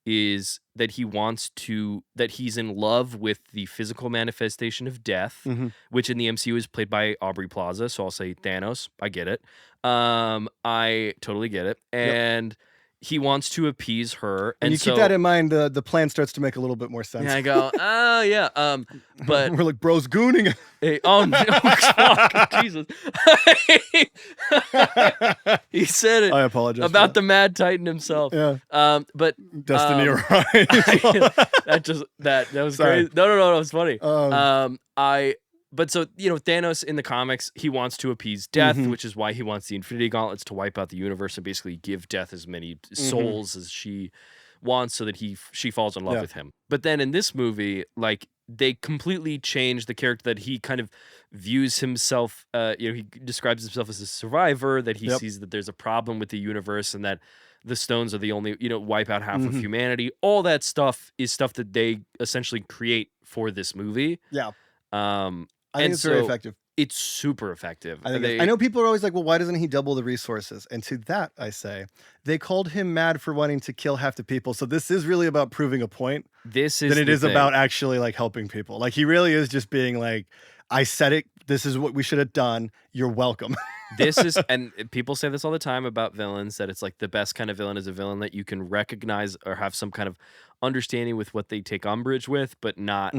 is that he's in love with the physical manifestation of death, which in the MCU is played by Aubrey Plaza. So I'll say Thanos. I get it. I totally get it. And he wants to appease her. And you keep that in mind, the plan starts to make a little bit more sense. Yeah, I go, oh yeah. But we're like bros gooning. Hey, oh no, God, Jesus. He said it. I apologize about the Mad Titan himself. Yeah. But Destiny arrives. that was crazy. No, it was funny. But so, Thanos in the comics, he wants to appease death, which is why he wants the Infinity Gauntlets to wipe out the universe and basically give death as many souls as she wants so that she falls in love with him. But then in this movie, like, they completely change the character that he kind of views himself, he describes himself as a survivor, that he sees that there's a problem with the universe and that the stones are the only, wipe out half of humanity. All that stuff is stuff that they essentially create for this movie. Yeah. I think it's very effective. It's super effective. I know people are always like, well, why doesn't he double the resources? And to that, I say, they called him mad for wanting to kill half the people. So this is really about proving a point. This is it is about actually like helping people. Like he really is just being like, I said it. This is what we should have done. You're welcome. And people say this all the time about villains, that it's like the best kind of villain is a villain that you can recognize or have some kind of understanding with what they take umbrage with, but not,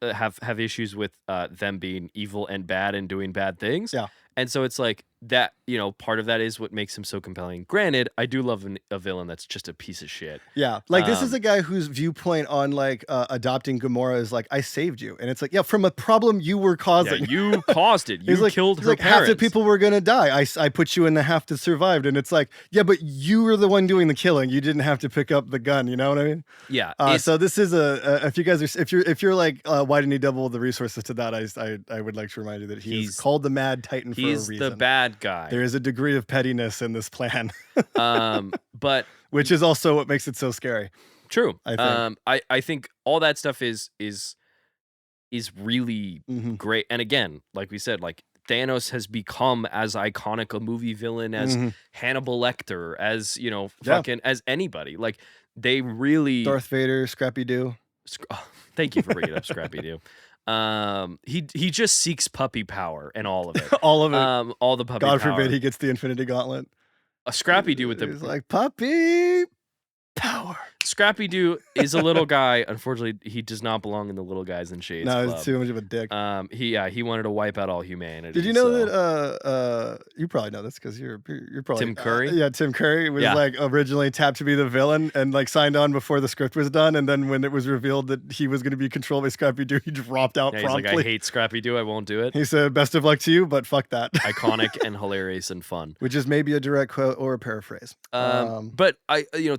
have issues with them being evil and bad and doing bad things. Yeah. And so it's like that, part of that is what makes him so compelling. Granted, I do love a villain that's just a piece of shit. Yeah. Like this is a guy whose viewpoint on like adopting Gamora is like, I saved you. And it's like, yeah, from a problem you were causing. Yeah, you caused it. You killed her parents. Half the people were going to die. I put you in the half that survived. And it's like, yeah, but you were the one doing the killing. You didn't have to pick up the gun. You know what I mean? Yeah. So this is if you guys are, if you're like, why didn't he double the resources to that? I would like to remind you that he's called the Mad Titan for a reason. He's the bad guy. There is a degree of pettiness in this plan. But which is also what makes it so scary. True. I think. I think all that stuff is really great. And again, like we said, like Thanos has become as iconic a movie villain as Hannibal Lecter, as fucking as anybody. Like they really Darth Vader, Scrappy Doo. Thank you for bringing up Scrappy Doo. He just seeks puppy power and all of it. All of it. All the puppy God power. forbid he gets the Infinity Gauntlet. A Scrappy Doo with the He's like puppy power. Scrappy Doo is a little guy. Unfortunately, he does not belong in the little guys in shades. No, Club. he's too much of a dick. He wanted to wipe out all humanity. Did you know that? You probably know this because you're probably Tim Curry. Yeah, Tim Curry was like originally tapped to be the villain and like signed on before the script was done, and then when it was revealed that he was going to be controlled by Scrappy Doo, he dropped out promptly. He's like, I hate Scrappy Doo. I won't do it. He said, "Best of luck to you, but fuck that." Iconic and hilarious and fun. Which is maybe a direct quote or a paraphrase. But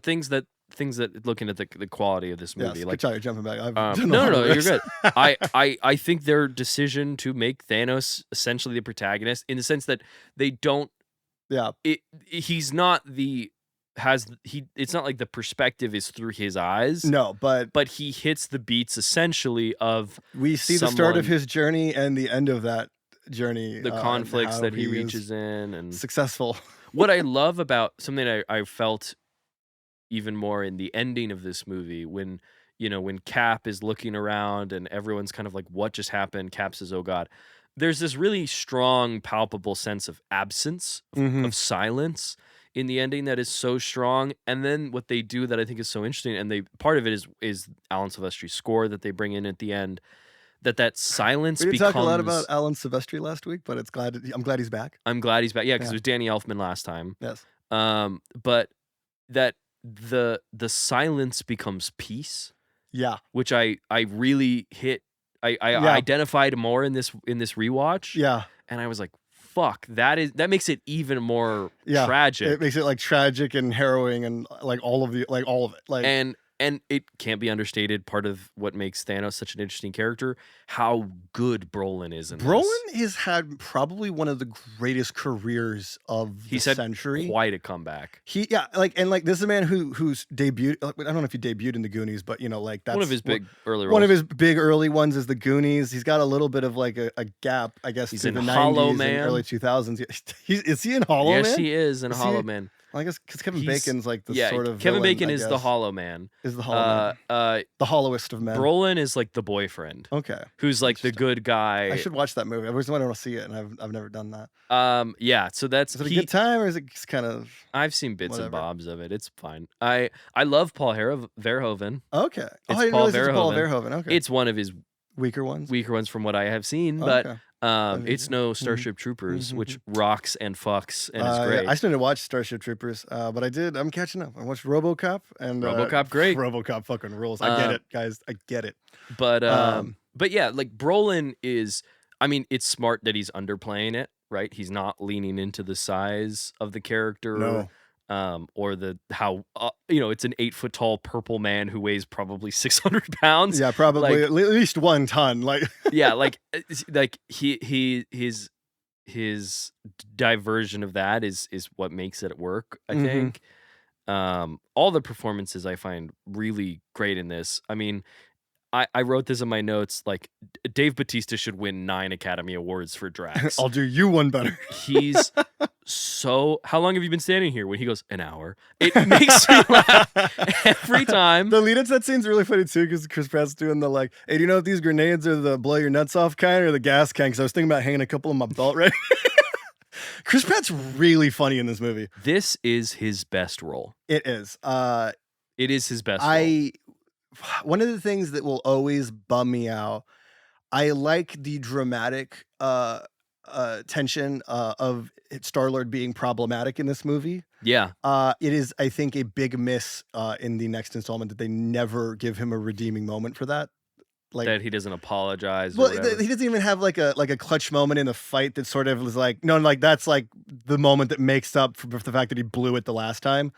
things that things that looking at the quality of this movie. Yes, like, sorry, jumping back. No, you're good. I think their decision to make Thanos essentially the protagonist, in the sense that they don't. Yeah, he's not the it's not like the perspective is through his eyes. No, but he hits the beats essentially of we see the start of his journey and the end of that journey, the conflicts that he reaches in, and successful. What I love about something I felt even more in the ending of this movie, when when Cap is looking around and everyone's kind of like, what just happened? Cap says, oh God. There's this really strong, palpable sense of absence, of silence in the ending that is so strong. And then what they do that I think is so interesting, and part of it is Alan Silvestri's score that they bring in at the end, that silence We didn't talk a lot about Alan Silvestri last week, but I'm glad he's back. I'm glad he's back. Yeah, because it was Danny Elfman last time. Yes. But that the silence becomes peace. Yeah. Which I really hit. I identified more in this rewatch. Yeah. And I was like, fuck, that makes it even more tragic. It makes it like tragic and harrowing and like all of it. Like, and it can't be understated. Part of what makes Thanos such an interesting character, how good Brolin is in this. Brolin has had probably one of the greatest careers of the century. Quite a comeback. This is a man who's debuted. I don't know if he debuted in the Goonies, but like that's one of his big early roles. One of his big early ones is the Goonies. He's got a little bit of like a gap, I guess. He's in in the Hollow 90s Man, and early 2000s. Is he in Hollow Man? Yes, he is in Hollow Man. Well, I guess because Kevin Bacon's like the sort of Kevin villain, Bacon is the Hollow Man. Is the Hollow Man. The hollowest of men. Brolin is like the boyfriend. Okay. Who's like the good guy. I should watch that movie. I always wanted to see it, and I've never done that. Yeah. So that's. Is it a good time, or is it just kind of? I've seen bits and bobs of it. It's fine. I love Paul Verhoeven. Okay. It's Paul Verhoeven. Okay. It's one of his weaker ones from what I have seen, but. It's no Starship Troopers, which rocks and fucks and is great. I still need to watch Starship Troopers, but I did. I'm catching up. I watched RoboCop and RoboCop, great. RoboCop fucking rules. I get it, guys. I get it. But yeah, like Brolin is. I mean, it's smart that he's underplaying it, right? He's not leaning into the size of the character. No. Or how it's an 8 foot tall purple man who weighs probably 600 pounds. Yeah, probably at least 1 ton. Like yeah, like his diversion of that is what makes it work. I think all the performances I find really great in this. I mean, I wrote this in my notes, like Dave Bautista should win 9 Academy Awards for Drax. I'll do you one better. He's so. How long have you been standing here? When he goes, an hour. It makes me laugh every time. The lead-up to that scene's really funny too, because Chris Pratt's doing the like, hey, do you know if these grenades are the blow your nuts off kind or the gas can? Because I was thinking about hanging a couple on my belt, right? Chris Pratt's really funny in this movie. This is his best role. It is. It is his best role. One of the things that will always bum me out, I like the dramatic tension of Star-Lord being problematic in this movie. Yeah. It is, I think, a big miss in the next installment that they never give him a redeeming moment for that. Like that he doesn't apologize. Well, he doesn't even have like a clutch moment in the fight that sort of was like, no, like that's like the moment that makes up for the fact that he blew it the last time.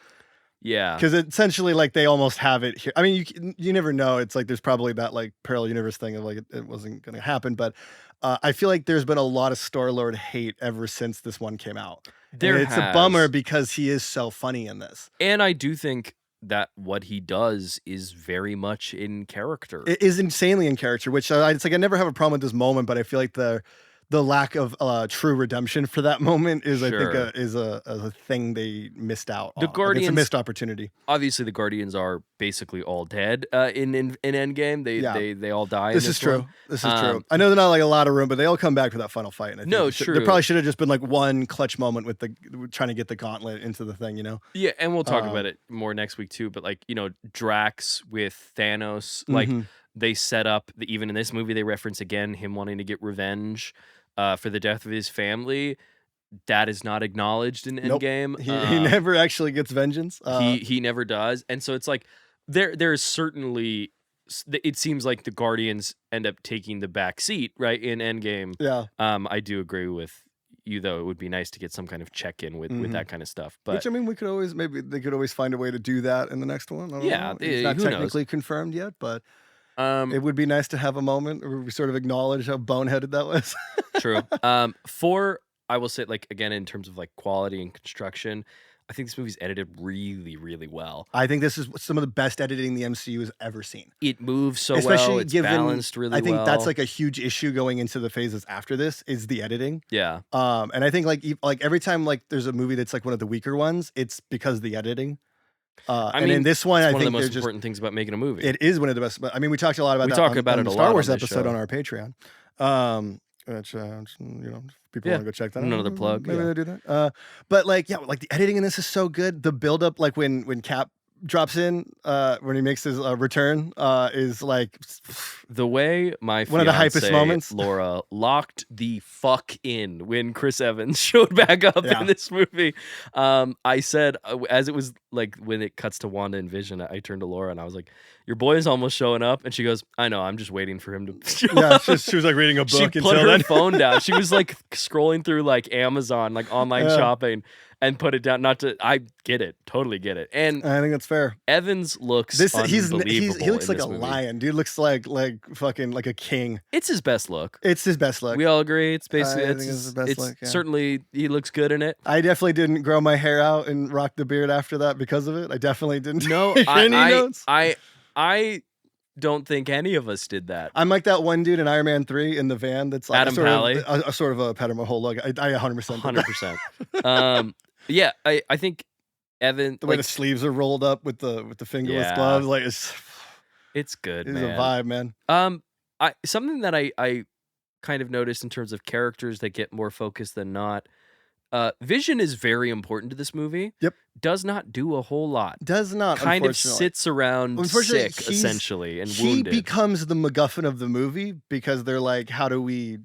Yeah, because essentially, like they almost have it here. I mean, you never know. It's like there's probably that like parallel universe thing of like it wasn't going to happen, but I feel like there's been a lot of Star-Lord hate ever since this one came out. It's a bummer because he is so funny in this, and I do think that what he does is very much in character. It is insanely in character, which it's like I never have a problem with this moment, but I feel like the lack of true redemption for that moment is, sure. I think, is a thing they missed out on. The Guardians, it's a missed opportunity. Obviously, the Guardians are basically all dead in Endgame. They all die. This is true. This is true. I know they're not like a lot of room, but they all come back for that final fight. And I think true. There probably should have just been like one clutch moment with trying to get the gauntlet into the thing, you know? Yeah, and we'll talk about it more next week too. But like, Drax with Thanos, like they set up even in this movie, they reference again him wanting to get revenge. For the death of his family, that is not acknowledged in Endgame. He never actually gets vengeance. He never does, and so it's like there is certainly. It seems like the Guardians end up taking the back seat, right, in Endgame. Yeah. I do agree with you though, it would be nice to get some kind of check-in with that kind of stuff. But which, I mean, we could always, maybe they could always find a way to do that in the next one. I don't know. It's not who technically knows? confirmed yet, but it would be nice to have a moment where we sort of acknowledge how boneheaded that was. True. For, I will say, like, again, in terms of like quality and construction, I think this movie's edited really, really well. I think this is some of the best editing the MCU has ever seen. It moves so well. It's balanced really well. I think that's like a huge issue going into the phases after this is the editing. Yeah. And I think like every time like there's a movie that's like one of the weaker ones, it's because of the editing. I mean, in this one, I think one of the most important things about making a movie. It is one of the best. I mean, we talked a lot about that. We talk about it a lot Star Wars on this episode show. on our Patreon. Which people want to go check that out. Another plug. Maybe they do that. But like, yeah, like the editing in this is so good. The build up, like when Cap drops in, when he makes his return, is like the way my one of the hypest moments. Laura locked the fuck in when Chris Evans showed back up in this movie. I said, as it was like when it cuts to Wanda and Vision, I turned to Laura and I was like, "Your boy is almost showing up," and she goes, "I know, I'm just waiting for him to." Show up. She was like reading a book. She put her phone down. She was like scrolling through like Amazon, like online shopping, and put it down. Not to, I get it, totally get it, and I think that's fair. Evans looks unbelievable. He looks like a movie. lion, dude. Looks like fucking like a king. It's his best look. It's his best look. We all agree. It's basically it's his best look. Yeah. Certainly he looks good in it. I definitely didn't grow my hair out and rock the beard after that because of it. I definitely didn't. No, I don't think any of us did that. I'm like that one dude in Iron Man 3 in the van that's like Adam Pally. A sort of a Petter my whole look. I 100%. 100%. Yeah, I think Evan, the way the sleeves are rolled up with the fingerless gloves, like it's good. It's a vibe, man. Something that I kind of noticed in terms of characters that get more focused than not. Vision is very important to this movie. Yep. Does not do a whole lot. Does not. Kind of sits around sick, essentially, and wounded. He becomes the MacGuffin of the movie because they're like, how do we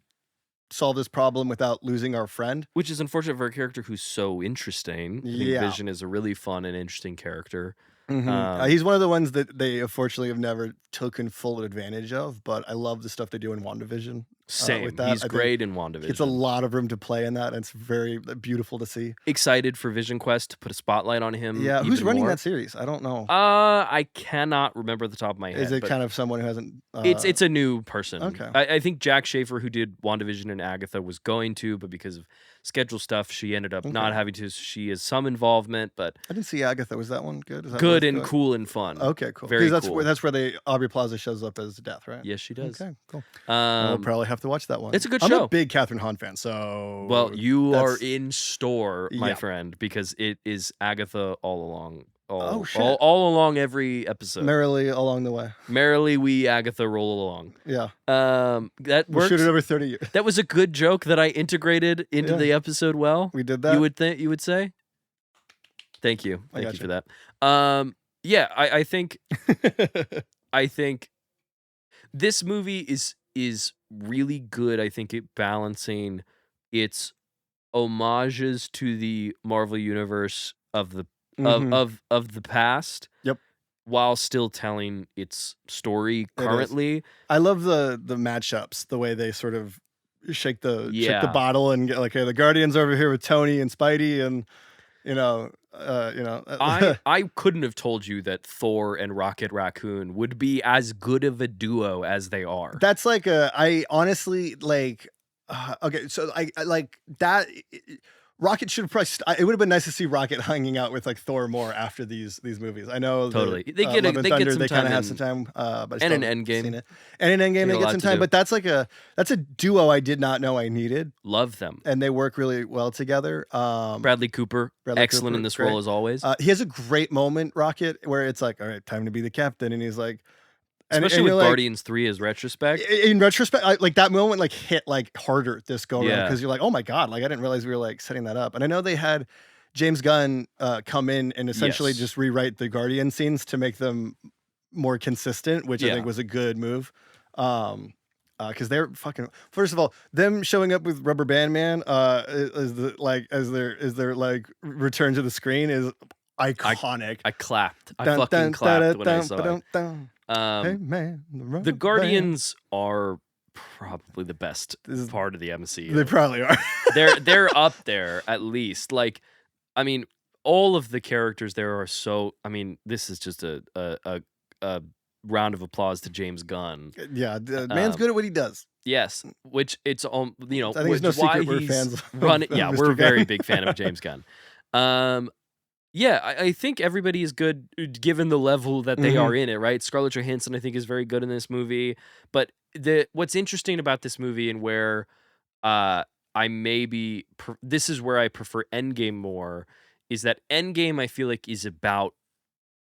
solve this problem without losing our friend? Which is unfortunate for a character who's so interesting. I think Vision is a really fun and interesting character. Mm-hmm. He's one of the ones that they unfortunately have never taken full advantage of, but I love the stuff they do in WandaVision. Same. With that. He's great in WandaVision. It's a lot of room to play in that, and it's very beautiful to see. Excited for Vision Quest to put a spotlight on him. Yeah, who's running that series? I don't know. I cannot remember the top of my head. Is it kind of someone who hasn't? It's a new person. Okay. I think Jack Schaefer, who did WandaVision and Agatha, was going to, but because of schedule stuff, she ended up not having to. She has some involvement, but I didn't see Agatha. Was that one good? Good and cool and fun. Okay, cool. Very cool. That's where Aubrey Plaza shows up as Death, right? Yes, she does. Okay, cool. We'll probably have to watch that one. It's a good show. I'm a big Catherine Hahn fan, so you are in store, my friend, because it is Agatha all along. All along every episode. Merrily along the way. Merrily we Agatha roll along. Yeah. That works. We'll shoot it over 30 years. That was a good joke that I integrated into the episode well. We did that. You would say? Thank you. Thank you for that. I think I think this movie is really good. I think it balancing its homages to the Marvel universe of the of the past. Yep. While still telling its story currently. I love the matchups, the way they sort of shake the bottle and get like, hey, the Guardians over here with Tony and Spidey, and I couldn't have told you that Thor and Rocket Raccoon would be as good of a duo as they are. That's like I honestly like. Okay, so I like that. Rocket should have probably. It would have been nice to see Rocket hanging out with like Thor more after these movies. I know totally they get some kind of have some time, but and an Endgame. And in Endgame they get some time, but that's a duo I did not know I needed. Love them, and they work really well together. Bradley Cooper, excellent in this role as always. He has a great moment, Rocket, where it's like, all right, time to be the captain, and he's like. Especially with Guardians 3 as retrospect. In retrospect, like that moment like hit like harder this go around because you're like, oh my God, like I didn't realize we were like setting that up. And I know they had James Gunn come in and essentially just rewrite the Guardian scenes to make them more consistent, which I think was a good move. Because they're fucking. First of all, them showing up with Rubber Band Man as their like return to the screen is iconic. I clapped. I fucking clapped when I saw it. Hey man, the Guardians are probably the best part of the MCU. They probably are. they're up there at least. Like, I mean, all of the characters there are so. I mean, this is just a round of applause to James Gunn. Yeah, the man's good at what he does. Yes, which it's you know, I think it's no secret we're fans. Yeah, we're a very big fan of James Gunn. Yeah, I think everybody is good given the level that they are in it, right? Scarlett Johansson, I think, is very good in this movie. But what's interesting about this movie and where I maybe this is where I prefer Endgame more is that Endgame I feel like is about.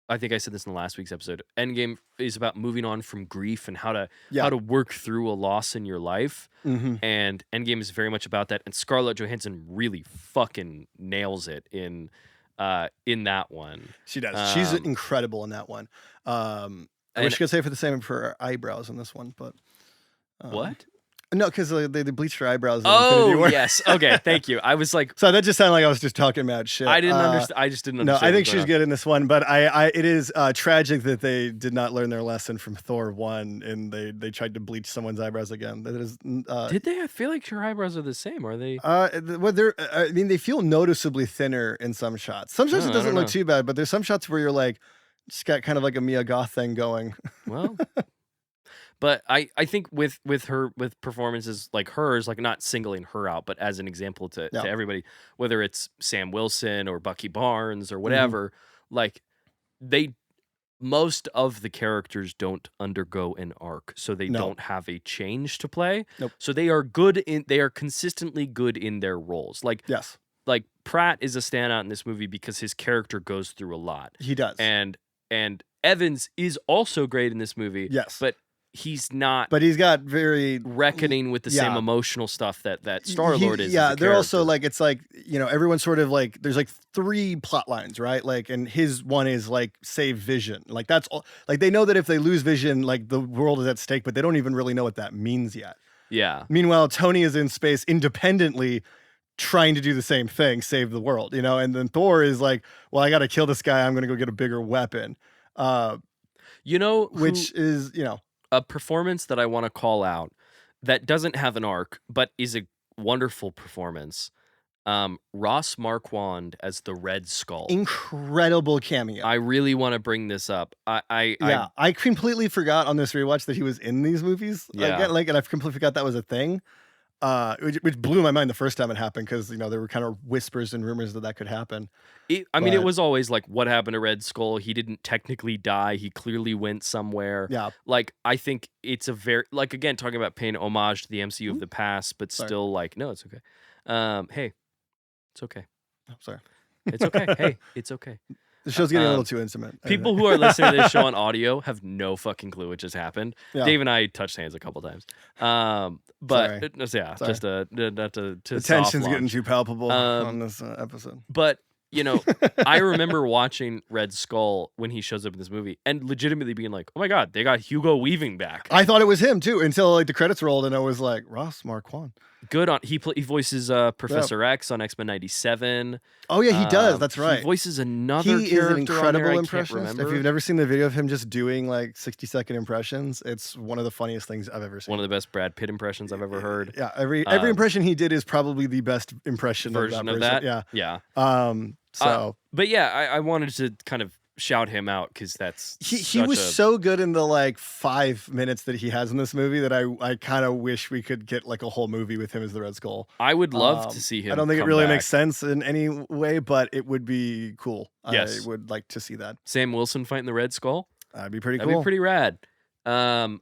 I think I said this in the last week's episode. Endgame is about moving on from grief and how to work through a loss in your life. And Endgame is very much about that. And Scarlett Johansson really fucking nails it in that one. She does. She's incredible in that one. I wish I could say for the same for her eyebrows in this one, but what? No, because they bleached her eyebrows. Oh, yes. Okay, thank you. I was like, so that just sounded like I was just talking about shit. I didn't understand. I just didn't understand. No, I think she's good in this one, but it is tragic that they did not learn their lesson from Thor 1 and they tried to bleach someone's eyebrows again. That is. Did they? I feel like her eyebrows are the same. Are they? Well, I mean, they feel noticeably thinner in some shots. Some shots it doesn't look too bad, but there's some shots where you're like, just got kind of like a Mia Goth thing going. Well. But I think with performances like hers, like not singling her out, but as an example to everybody, whether it's Sam Wilson or Bucky Barnes or whatever, like most of the characters don't undergo an arc, so they don't have a change to play. Nope. So they are consistently good in their roles. Like like Pratt is a standout in this movie because his character goes through a lot. He does. And Evans is also great in this movie. Yes. But he's not. But he's got very reckoning with the same emotional stuff that Star-Lord is. Yeah, they're also like, it's like, you know, everyone's sort of like, there's like 3 plot lines, right? Like, and his one is like save Vision. Like that's all. Like they know that if they lose Vision, like the world is at stake, but they don't even really know what that means yet. Yeah. Meanwhile, Tony is in space independently, trying to do the same thing, save the world, you know. And then Thor is like, well, I got to kill this guy. I'm going to go get a bigger weapon. You know, which is, you know. A performance that I want to call out that doesn't have an arc, but is a wonderful performance. Ross Marquand as the Red Skull. Incredible cameo. I really want to bring this up. I completely forgot on this rewatch that he was in these movies. Yeah. Again, and I completely forgot that was a thing. Which blew my mind the first time it happened because, you know, there were kind of whispers and rumors that could happen. It was always like, what happened to Red Skull? He didn't technically die. He clearly went somewhere. Yeah. Like, I think it's a very, like, again, talking about paying homage to the MCU of the past, but still like, no, it's okay. Hey, it's okay. Oh, sorry. It's okay. Hey, it's okay. The show's getting a little too intimate. People who are listening to this show on audio have no fucking clue what just happened. Yeah. Dave and I touched hands a couple times. But just the tension's getting too palpable on this episode. But you know, I remember watching Red Skull when he shows up in this movie and legitimately being like, "Oh my god, they got Hugo Weaving back." I thought it was him too until like the credits rolled and I was like, Ross Marquand. Good on he voices Professor X on X-Men '97. Oh yeah, he does. That's right. He voices another character. He is an incredible impressionist. If you've never seen the video of him just doing like 60-second impressions, it's one of the funniest things I've ever seen. One of the best Brad Pitt impressions I've ever heard. Yeah, every impression he did is probably the best impression version of that. Yeah. So, but yeah, I wanted to kind of shout him out because that's he was so good in the like 5 minutes that he has in this movie that I kind of wish we could get like a whole movie with him as the Red Skull. I would love to see him. I don't think it really makes sense in any way, but it would be cool. Yes. I would like to see that. Sam Wilson fighting the Red Skull. That'd be pretty cool. That'd be pretty rad. I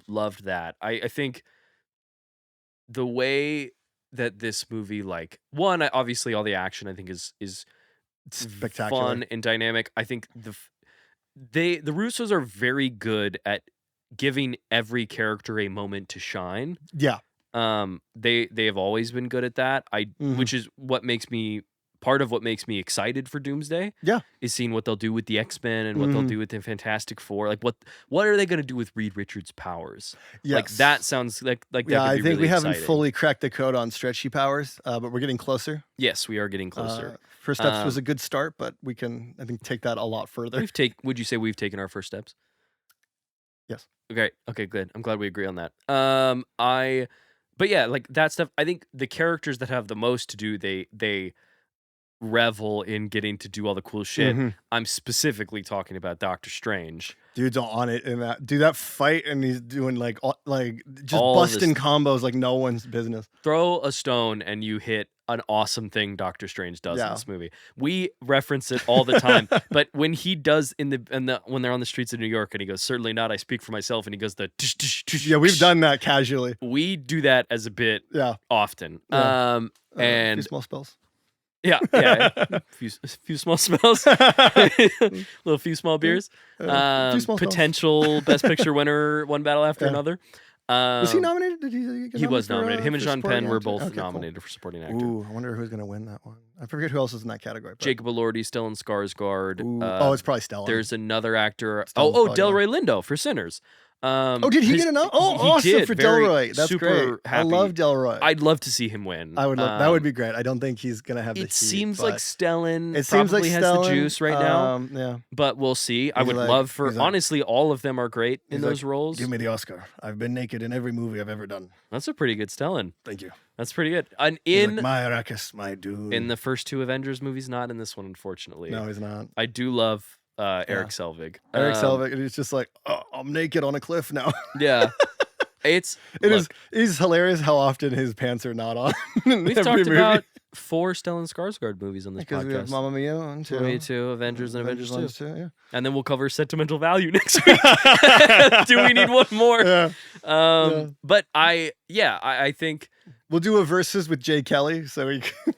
loved that. I think the way that this movie, like, one, obviously all the action I think is spectacular, fun and dynamic. I think the Russos are very good at giving every character a moment to shine. Yeah. They have always been good at that. Which is part of what makes me excited for Doomsday. Yeah. Is seeing what they'll do with the X-Men and what they'll do with the Fantastic Four. Like what are they going to do with Reed Richards' powers? Yes. Like that sounds like that yeah, could be I think really we haven't exciting. fully cracked the code on stretchy powers, but we're getting closer. Yes, we are getting closer. First steps was a good start, but we can, I think, take that a lot further. Would you say we've taken our first steps? Yes. Okay, good. I'm glad we agree on that. But yeah, like that stuff. I think the characters that have the most to do, they revel in getting to do all the cool shit. I'm specifically talking about Doctor Strange. Dude's on it in that fight, and he's doing like just all busting combos like no one's business. Throw a stone and you hit an awesome thing Doctor Strange does in this movie. We reference it all the time, but when he does when they're on the streets of New York and he goes, "Certainly not, I speak for myself," and he goes yeah, we've done that casually. We do that as a bit often. And a few small spells. Yeah. A few small spells. Little few small beers. Potential Best Picture winner, one battle after another. Was he nominated? Did he was nominated. Him and Sean Penn were both nominated for supporting actor. Ooh, I wonder who's going to win that one. I forget who else is in that category. But... Jacob Elordi, Stellan Skarsgård. It's probably Stellan. There's another actor. Delroy Lindo for Sinners. Did he get an? Awesome for Delroy. That's great. Happy. I love Delroy. I'd love to see him win. I would love. That would be great. I don't think he's gonna have. It seems like Stellan. It seems like has Stellan, the juice right now. Yeah, but we'll see. I would love for honestly, all of them are great in those roles. Give me the Oscar. I've been naked in every movie I've ever done. That's a pretty good Stellan. Thank you. That's pretty good. And my Arrakis, my dude. In the first two Avengers movies, not in this one, unfortunately. No, he's not. I do love Eric Selvig. Eric Selvig, and he's just like, I'm naked on a cliff now. Yeah. It's hilarious how often his pants are not on. We've talked about 4 Stellan Skarsgård movies on this podcast. We have Mamma Mia and 2. Mamma Mia 2, Avengers and Avengers 2. Yeah. And then we'll cover Sentimental Value next week. Do we need one more? Yeah. But I think we'll do a versus with Jay Kelly.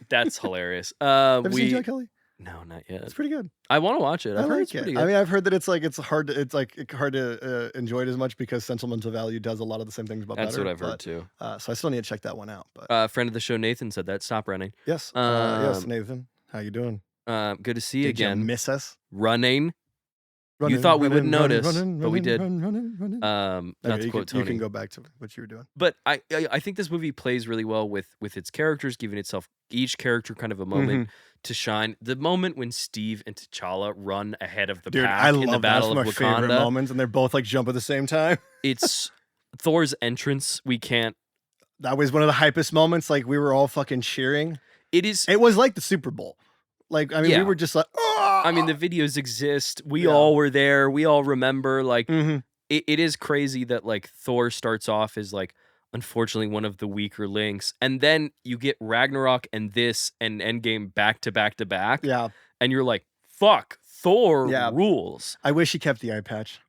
That's hilarious. Have you seen Jay Kelly? No, not yet. It's pretty good. I want to watch it. I've heard it's pretty good. I mean, I've heard that it's hard to enjoy it as much because Sentimental Value does a lot of the same things, but that's better. What I've heard too. So I still need to check that one out. But friend of the show, Nathan, said that. Stop running. Yes. Yes, Nathan. How you doing? Good to see you again. Did you miss us? Running. You thought we wouldn't notice, but we did. Not to quote Tony. You can go back to what you were doing. But I think this movie plays really well with its characters, giving itself each character kind of a moment to shine. The moment when Steve and T'Challa run ahead of the pack in the Battle of Wakanda. That's my favorite moments, and they're both like jump at the same time. It's Thor's entrance. That was one of the hypest moments. Like we were all fucking cheering. It was like the Super Bowl. Like, I mean, we were just like, I mean, the videos exist. We all were there. We all remember. Like, it is crazy that like Thor starts off as like, unfortunately, one of the weaker links, and then you get Ragnarok and this and Endgame back to back to back. Yeah, and you're like, fuck, Thor rules. I wish he kept the eye patch.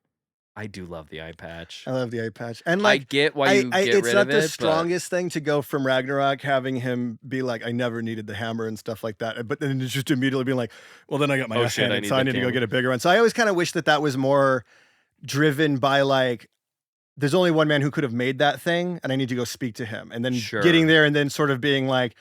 I do love the eye patch. I love the eye patch. And like, I get why you get rid of it. It's not the strongest thing to go from Ragnarok having him be like, I never needed the hammer and stuff like that. But then just immediately being like, well, then I got my ass handed, so I need to go get a bigger one. So I always kind of wish that was more driven by like, there's only one man who could have made that thing, and I need to go speak to him. And then getting there and then sort of being like,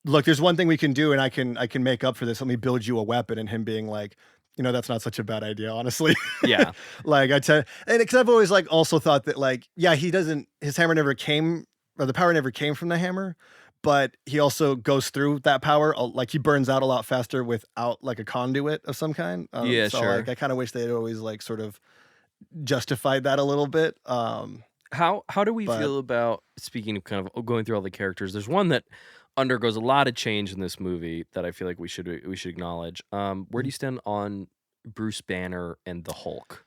look, there's one thing we can do, and I can make up for this. Let me build you a weapon. And him being like, that's not such a bad idea, honestly. Yeah. Like and because I've always like also thought that like, his hammer never came, or the power never came from the hammer, but he also goes through that power. Like he burns out a lot faster without like a conduit of some kind. So like, I kind of wish they'd always like sort of justified that a little bit. How do we feel about, speaking of kind of going through all the characters, there's one that undergoes a lot of change in this movie that I feel like we should acknowledge. Where do you stand on Bruce Banner and the Hulk?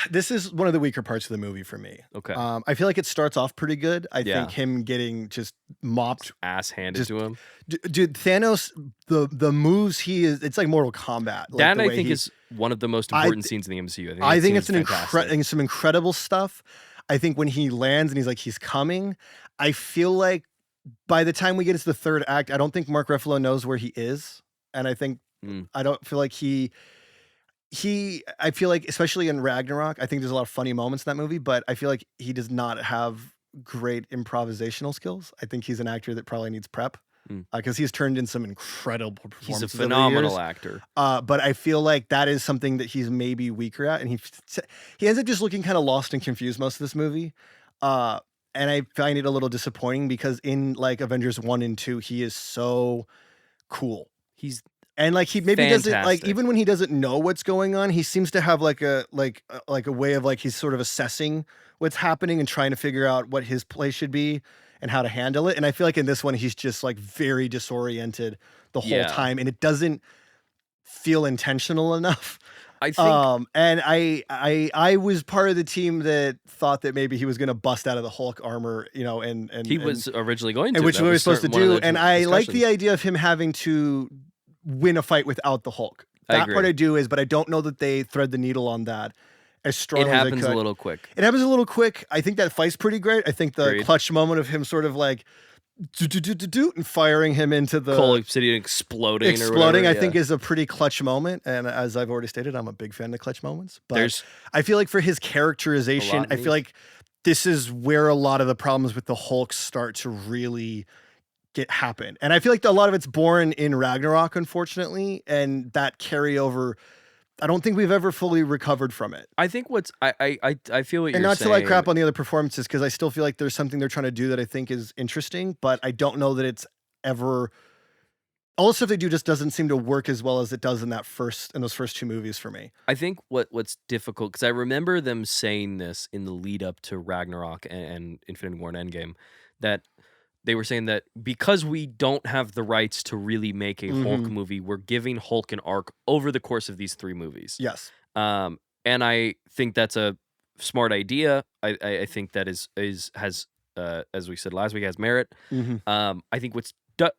This is one of the weaker parts of the movie for me. Okay. I feel like it starts off pretty good. I think him getting just mopped, ass handed to him. Dude, Thanos, the moves it's like Mortal Kombat. Like that I think is one of the most important scenes in the MCU. I think it's some incredible stuff. I think when he lands and he's coming, I feel like by the time we get into the third act, I don't think Mark Ruffalo knows where he is. And I think, I don't feel like I feel like, especially in Ragnarok, I think there's a lot of funny moments in that movie, but I feel like he does not have great improvisational skills. I think he's an actor that probably needs prep because he's turned in some incredible performances. He's a phenomenal actor. But I feel like that is something that he's maybe weaker at. And he ends up just looking kind of lost and confused most of this movie. And I find it a little disappointing because in like Avengers 1 and 2, he is so cool. And like he maybe doesn't like, Fantastic. even when he doesn't know what's going on, he seems to have like a way of like he's sort of assessing what's happening and trying to figure out what his place should be and how to handle it. And I feel like in this one he's just like very disoriented the whole time, and it doesn't feel intentional enough. I think, and I was part of the team that thought that maybe he was going to bust out of the Hulk armor, you know, and he was originally going to, which we were supposed to do. And I like the idea of him having to win a fight without the Hulk. That part I do, but I don't know that they thread the needle on that as strong as they could. It happens a little quick. It happens a little quick. I think that fight's pretty great. I think the clutch moment of him sort of like and firing him into the Coal Obsidian exploding, I think is a pretty clutch moment. And as I've already stated, I'm a big fan of clutch moments. But I feel like for his characterization, I feel like this is where a lot of the problems with the Hulk start to really happen. And I feel like a lot of it's born in Ragnarok, unfortunately, and that carryover, I don't think we've ever fully recovered from it. I think I feel what you're saying. And not to like crap on the other performances, because I still feel like there's something they're trying to do that I think is interesting, but I don't know that it's ever. All the stuff they do just doesn't seem to work as well as it does in those first two movies for me. I think what's difficult, because I remember them saying this in the lead up to Ragnarok and Infinity War and Endgame, that they were saying that because we don't have the rights to really make a Hulk movie, we're giving Hulk an arc over the course of these 3 movies. Yes. And I think that's a smart idea. I think that has as we said last week, has merit. I think what's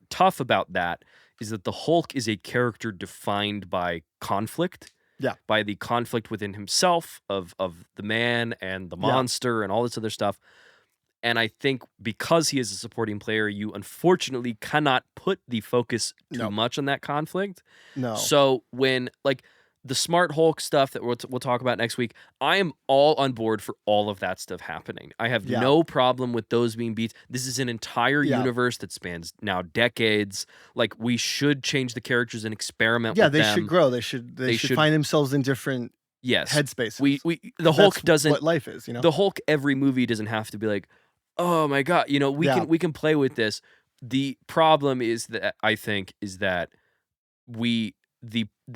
tough about that is that the Hulk is a character defined by conflict. Yeah. By the conflict within himself of the man and the monster and all this other stuff. And I think because he is a supporting player, you unfortunately cannot put the focus too much on that conflict. No. So when, like, the smart Hulk stuff that we'll talk about next week, I am all on board for all of that stuff happening. I have no problem with those being beats. This is an entire universe that spans now decades. Like, we should change the characters and experiment with them. Yeah, they should grow. They should find themselves in different headspaces. The Hulk doesn't... what life is, you know? The Hulk every movie doesn't have to be like, oh my God, you know, we can play with this. The problem is that I think is that the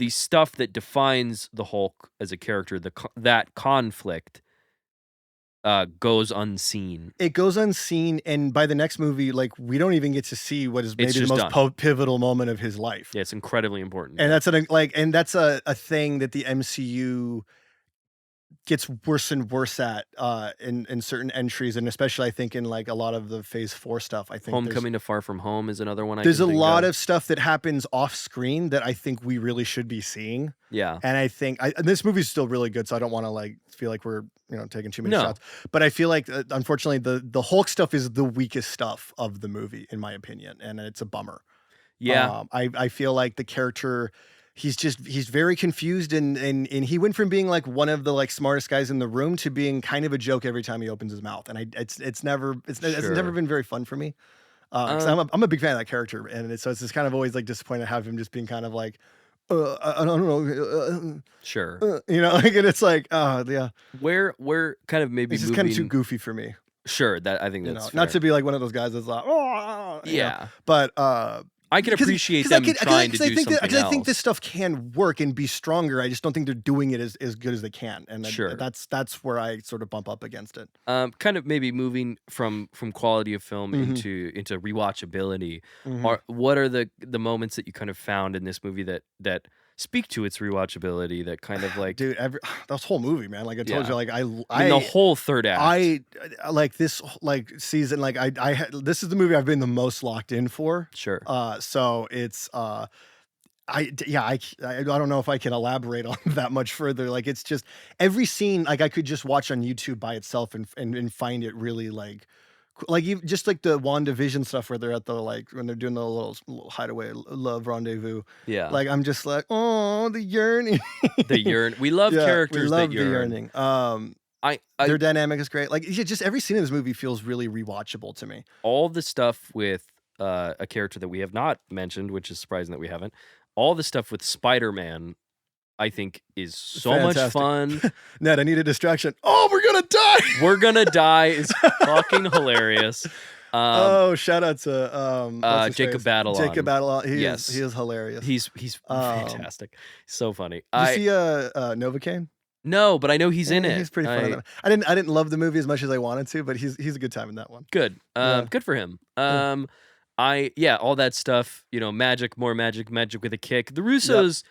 stuff that defines the Hulk as a character, that conflict goes unseen. It goes unseen, and by the next movie, like, we don't even get to see what is maybe the most pivotal moment of his life. Yeah, it's incredibly important. And that's a thing that the MCU gets worse and worse at in certain entries, and especially I think in like a lot of the Phase 4 stuff. I think Homecoming to Far From Home is another one. There's a lot of stuff that happens off screen that I think we really should be seeing. Yeah, and I think this movie's still really good, so I don't want to like feel like we're taking too many shots. But I feel like unfortunately the Hulk stuff is the weakest stuff of the movie in my opinion, and it's a bummer. Yeah, I feel like the character. He's very confused and he went from being like one of the like smartest guys in the room to being kind of a joke every time he opens his mouth, and it's never been very fun for me. 'Cause I'm a big fan of that character, and so it's just kind of always like disappointed to have him just being kind of like I don't know, like, and it's like we're kind of maybe he's just kind of too goofy for me. Sure, that I think that's fair. Not to be like one of those guys that's like but I can appreciate them trying to do something else. I think this stuff can work and be stronger. I just don't think they're doing it as good as they can. And that's where I sort of bump up against it. Kind of maybe moving from quality of film into rewatchability. What are the moments that you kind of found in this movie that speak to its rewatchability, that kind of like, dude, this whole movie, man, like I told you, like I mean, the whole third act, I like this like season, like this is the movie I've been the most locked in for. Sure. So it's I don't know if I can elaborate on that much further. Like, it's just every scene, like I could just watch on YouTube by itself and find it really like just like the WandaVision stuff where they're at the like when they're doing the little hideaway love rendezvous. Yeah, like I'm just like, oh, the yearning. We love characters that yearn. Their dynamic is great. Like, just every scene in this movie feels really rewatchable to me. All the stuff with a character that we have not mentioned, which is surprising that we haven't. All the stuff with Spider-Man, I think, is so much fun. Ned, I need a distraction. Oh, we're gonna die. We're gonna die is fucking hilarious. Shout out to Jacob Batalon. Jacob Batalon. He yes, is hilarious. He's fantastic. So funny. You see Novocaine? No, but I know he's in it. He's pretty fun. I didn't love the movie as much as I wanted to, but he's a good time in that one. Good. Good for him. All that stuff. Magic, more magic with a kick. The Russos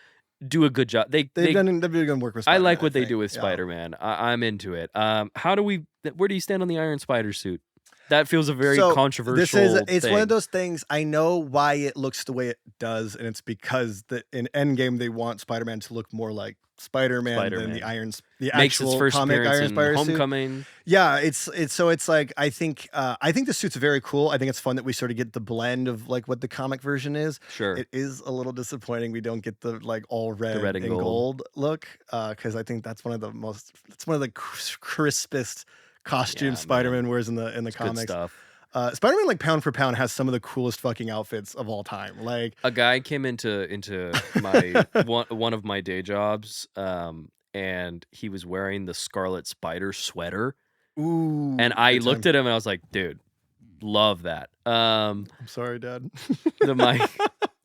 do a good job. They've done good work with Spider-Man, I like what they do with Spider-Man. I'm into it. Where do you stand on the Iron Spider suit? That feels a very controversial It's thing. One of those things. I know why it looks the way it does, and it's because in Endgame they want Spider-Man to look more like Spider-Man than the Makes actual its first comic appearance Iron Spider in suit. Homecoming. Yeah, it's like I think the suit's very cool. I think it's fun that we sort of get the blend of like what the comic version is. Sure. It is a little disappointing we don't get the like all red and gold look, because I think that's one of the crispest costumes Spider-Man wears in the comics. Good stuff. Spider-Man, like pound for pound, has some of the coolest fucking outfits of all time. Like a guy came into my one of my day jobs, and he was wearing the Scarlet Spider sweater. Ooh! And I looked at him and I was like, dude, love that. I'm sorry, Dad.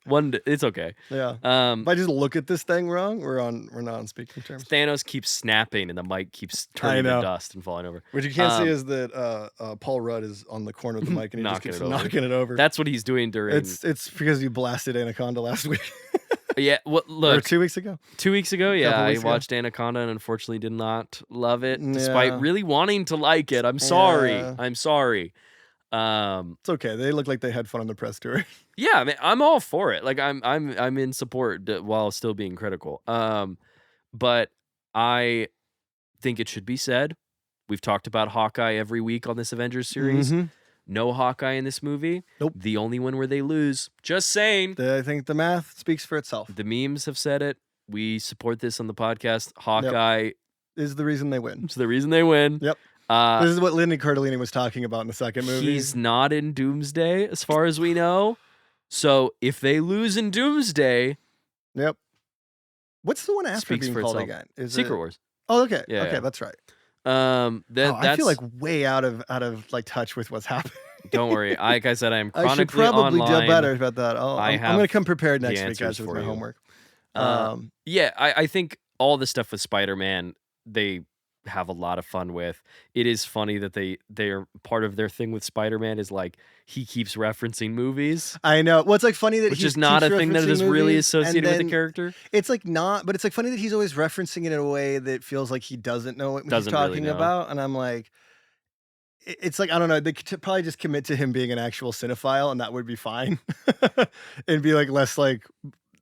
It's okay. Yeah. If I just look at this thing wrong, we're not on speaking terms. Thanos keeps snapping and the mic keeps turning to dust and falling over. What you can't see is that Paul Rudd is on the corner of the mic and he just keeps knocking it over. That's what he's doing during. It's because you blasted Anaconda last week. Yeah. Well, look. Or 2 weeks ago. 2 weeks ago, yeah. I watched Anaconda and unfortunately did not love it, despite really wanting to like it. I'm sorry. I'm sorry. It's okay. They look like they had fun on the press tour. Yeah, I mean, I'm all for it. Like I'm in support while still being critical. But I think it should be said, we've talked about Hawkeye every week on this Avengers series. Mm-hmm. No Hawkeye in this movie. Nope. The only one where they lose. Just saying. I think the math speaks for itself. The memes have said it. We support this on the podcast. Hawkeye is the reason they win. It's the reason they win. Yep. This is what Lindy Cardellini was talking about in the second movie. He's not in Doomsday, as far as we know. So if they lose in Doomsday, what's the one after being called again? Secret Wars. Oh, okay. Yeah. That's right. I feel like way out of like touch with what's happening. Don't worry. Like I said, I am chronically I should probably online. do better about that. I'm going to come prepared next week, guys, with my homework. I think all the stuff with Spider-Man, they have a lot of fun with. It is funny that they're part of their thing with Spider-Man is like he keeps referencing movies. I know. Well, it's like funny that which is not a thing that is really associated with the character. It's like not, but it's like funny that he's always referencing it in a way that feels like he doesn't know what he's talking about. And I'm like, it's like, I don't know, they could probably just commit to him being an actual cinephile and that would be fine. And be like less like,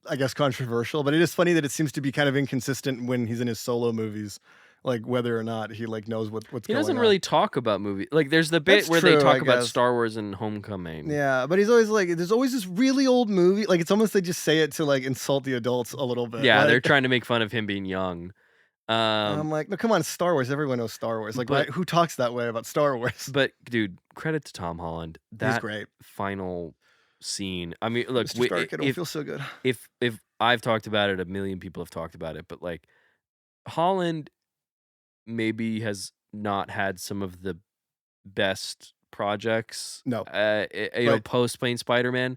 I guess, controversial. But it is funny that it seems to be kind of inconsistent when he's in his solo movies. Like whether or not he like knows what's going on. He doesn't really talk about movies. Like there's the bit where they talk about Star Wars and Homecoming. Yeah, but he's always like, there's always this really old movie. Like it's almost they just say it to like insult the adults a little bit. Yeah, they're trying to make fun of him being young. I'm like, no, come on, Star Wars. Everyone knows Star Wars. Like, who talks that way about Star Wars? But dude, credit to Tom Holland. He's great. Final scene. I mean, look, Mr. Stark, it don't feel so good. If I've talked about it, a million people have talked about it, but like Holland maybe has not had some of the best projects. No, post playing Spider-Man,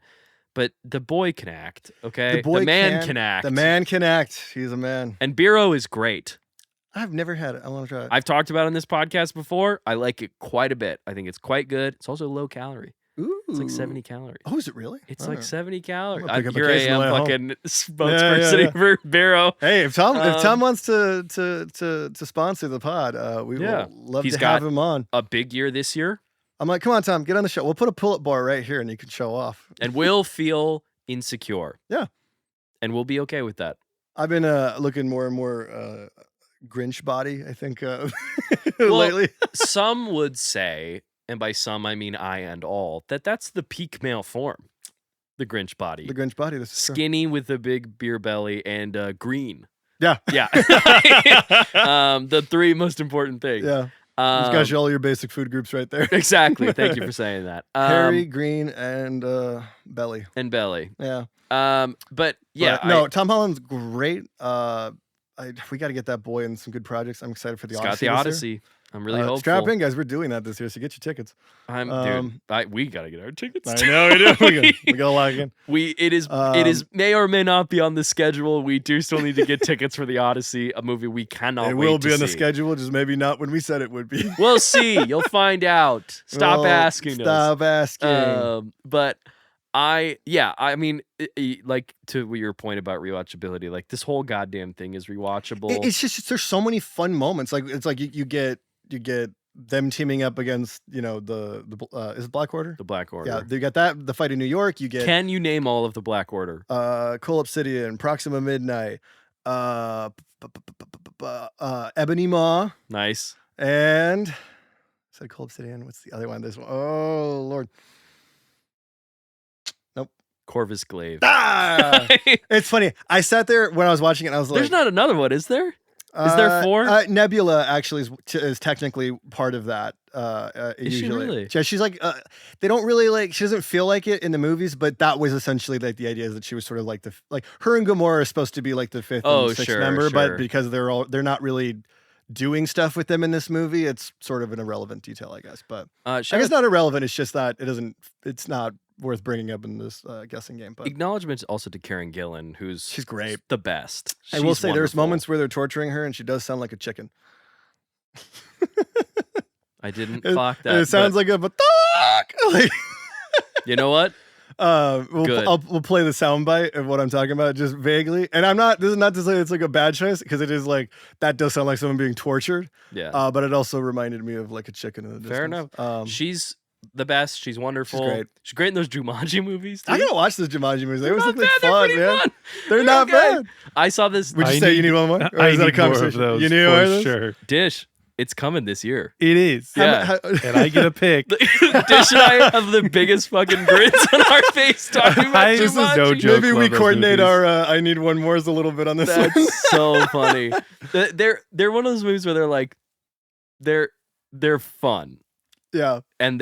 but the boy can act. Okay, the man can act. The man can act. He's a man. And Biro is great. I've never had it. I want to try it. I've talked about it on this podcast before. I like it quite a bit. I think it's quite good. It's also low calorie. Ooh. It's like 70 calories. Oh, is it really? It's like 70 calories. Here I am, fucking spokesperson for Vero. Hey, if Tom wants to sponsor the pod, we will love to have him on. A big year this year. I'm like, come on, Tom, get on the show. We'll put a pull-up bar right here, and you can show off. And we'll feel insecure. Yeah, and we'll be okay with that. I've been looking more and more Grinch body. I think lately. Some would say. And by some, I mean I and all, that's the peak male form. The Grinch body. The Grinch body. This is skinny with a big beer belly and green. Yeah. Yeah. The three most important things. Yeah. It's got you all your basic food groups right there. Exactly. Thank you for saying that. Hairy, green, and belly. And belly. Yeah. But yeah. Tom Holland's great. We got to get that boy in some good projects. I'm excited for the Odyssey. Got the Odyssey. I'm really hopeful. Strap in, guys. We're doing that this year, so get your tickets. Dude, we gotta get our tickets. I know we do. We gotta log in. It is may or may not be on the schedule. We do still need to get tickets for the Odyssey, a movie we cannot. It wait will to be on see. the schedule, just maybe not when we said it would be. We'll see. You'll find out. Stop asking us. Stop asking. But I mean, like to your point about rewatchability, like this whole goddamn thing is rewatchable. It's just there's so many fun moments. Like it's like you get them teaming up against is it Black Order? The Black Order. Yeah, you got that the fight in New York. You get. Can you name all of the Black Order? Cold Obsidian, Proxima Midnight, Ebony Maw. Nice. And I said Cold Obsidian. What's the other one? This one. Oh Lord. Corvus Glaive. It's funny. I sat there when I was watching it and I was like, there's not another one, is there? Is there 4? Nebula actually is technically part of that. Is she really? Yeah, she's like, they don't really she doesn't feel like it in the movies, but that was essentially like the idea is that she was sort of like her and Gamora are supposed to be like the 5th and 6th member, but because they're not really doing stuff with them in this movie, it's sort of an irrelevant detail, I guess. But I guess not irrelevant. It's just that it's not worth bringing up in this guessing game. But acknowledgments also to Karen Gillan, she's great, the best. I will say there's moments where they're torturing her, and she does sound like a chicken. I didn't clock that. It sounds like a like, you know what? We'll play the soundbite of what I'm talking about just vaguely. And this is not to say it's like a bad choice, because it is like that does sound like someone being tortured. Yeah. But it also reminded me of like a chicken in the distance. Fair enough. She's the best. She's wonderful. She's great in those Jumanji movies. Too. I gotta watch those Jumanji movies. They always look like fun, man. Fun. They're not bad. I saw this. Would you say you need one more? Or I is that a need more conversation? of those, you need for more sure. Dish. It's coming this year. It is. Yeah. And I get a pick. Dish and I have the biggest fucking grins on our face talking about Jumanji. This is no joke. Maybe we coordinate our I need one more is a little bit on this one. That's so funny. They're one of those movies where they're like, they're fun. Yeah. And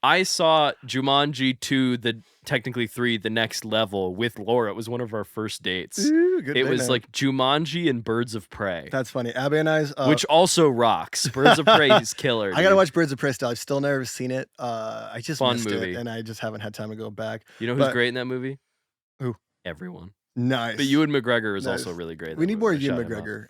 I saw Jumanji 2, technically 3, the next level with Laura. It was one of our first dates. Ooh, good it day, was man. like Jumanji and Birds of Prey. That's funny. Abby and I's which also rocks. Birds of Prey is killer. I gotta watch Birds of Prey still. I've still never seen it. I just Fun missed movie. it, and I just haven't had time to go back. You know who's great in that movie? Who? Everyone. Nice. But Ewan McGregor is also really great. We need more Ewan McGregor.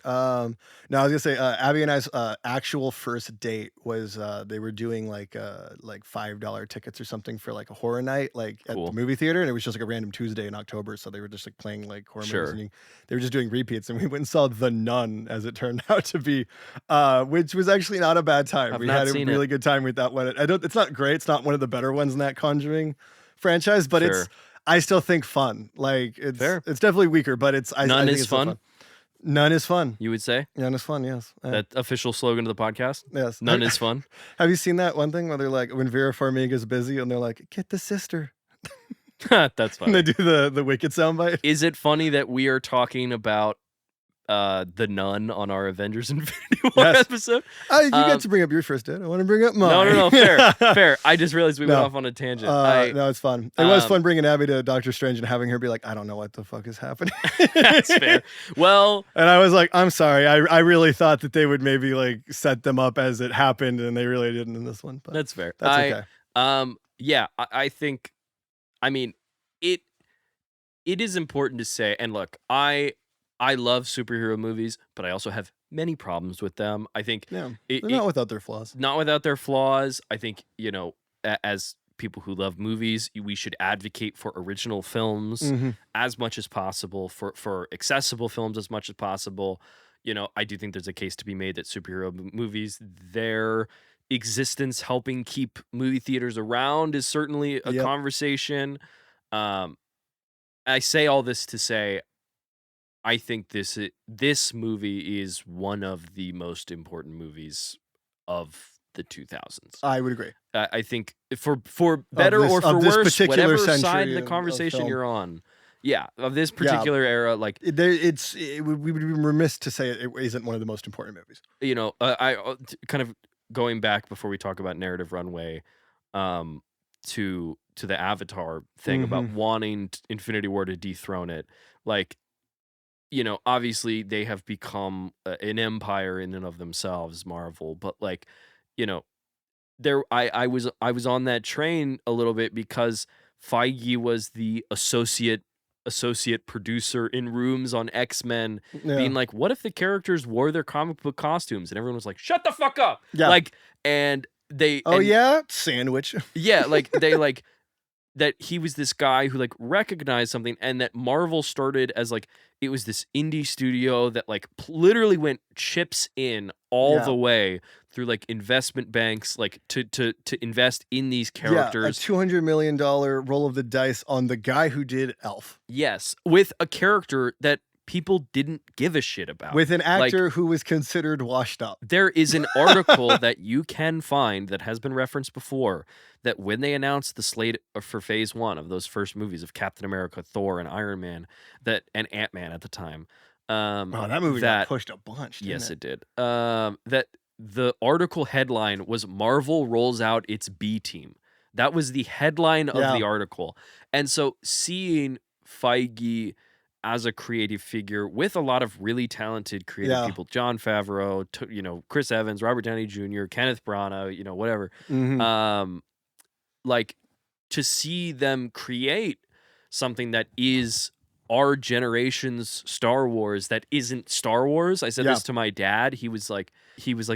No, I was gonna say Abby and I's actual first date was they were doing like $5 tickets or something for like a horror night at the movie theater, and it was just like a random Tuesday in October, so they were just like playing like horror movies, and they were just doing repeats, and we went and saw The Nun, as it turned out to be, which was actually not a bad time. We had a really good time with that one. It's not great. It's not one of the better ones in that Conjuring franchise, but I still think fun. Like it's definitely weaker, but None is it's fun. None is fun. You would say? None is fun. Yes. That official slogan of the podcast. Yes. None is fun. Have you seen that one thing where they're like, when Vera Farmiga's busy and they're like, get the sister. That's funny. And they do the Wicked soundbite. Is it funny that we are talking about The Nun on our Avengers Infinity War episode? You get to bring up your first date. I want to bring up mine. No, fair. I just realized we went off on a tangent. No, it's fun. It was fun bringing Abby to Doctor Strange and having her be like, I don't know what the fuck is happening. That's fair. Well, and I was like, I'm sorry. I really thought that they would maybe like set them up as it happened, and they really didn't in this one. But that's fair. That's okay. I think, I mean, it is important to say, and look, I love superhero movies, but I also have many problems with them. I think they're not without their flaws. Not without their flaws. I think, as people who love movies, we should advocate for original films as much as possible, for accessible films as much as possible. I do think there's a case to be made that superhero movies, their existence helping keep movie theaters around is certainly a conversation. I say all this to say, I think this movie is one of the most important movies of the 2000s. I would agree. I think for better or for worse, whatever side of the conversation you're on, of this particular era, like we would be remiss to say it isn't one of the most important movies. I kind of going back before we talk about Narrative Runway, to the Avatar thing about wanting Infinity War to dethrone it, like. you know, obviously they have become an empire in and of themselves, Marvel, but like, you know, I was on that train a little bit because Feige was the associate producer in rooms on X-Men, being like, what if the characters wore their comic book costumes? And everyone was like, shut the fuck up. Yeah. Like, and they sandwich. Yeah, like they like that he was this guy who like recognized something, and that Marvel started as like it was this indie studio that like literally went chips in all the way through like investment banks, like to invest in these characters. Yeah, a $200 million roll of the dice on the guy who did Elf. Yes, with a character that people didn't give a shit about. With an actor who was considered washed up. There is an article that you can find that has been referenced before, that when they announced the slate for phase 1 of those first movies of Captain America, Thor, and Iron Man, and Ant-Man at the time. That movie got pushed a bunch, didn't it did. That the article headline was Marvel rolls out its B team. That was the headline of the article. And so seeing Feige as a creative figure with a lot of really talented creative people, Jon Favreau, you know, Chris Evans, Robert Downey Jr., Kenneth Branagh, you know, whatever. Like to see them create something that is our generation's Star Wars that isn't Star Wars. I said this to my dad. He was like,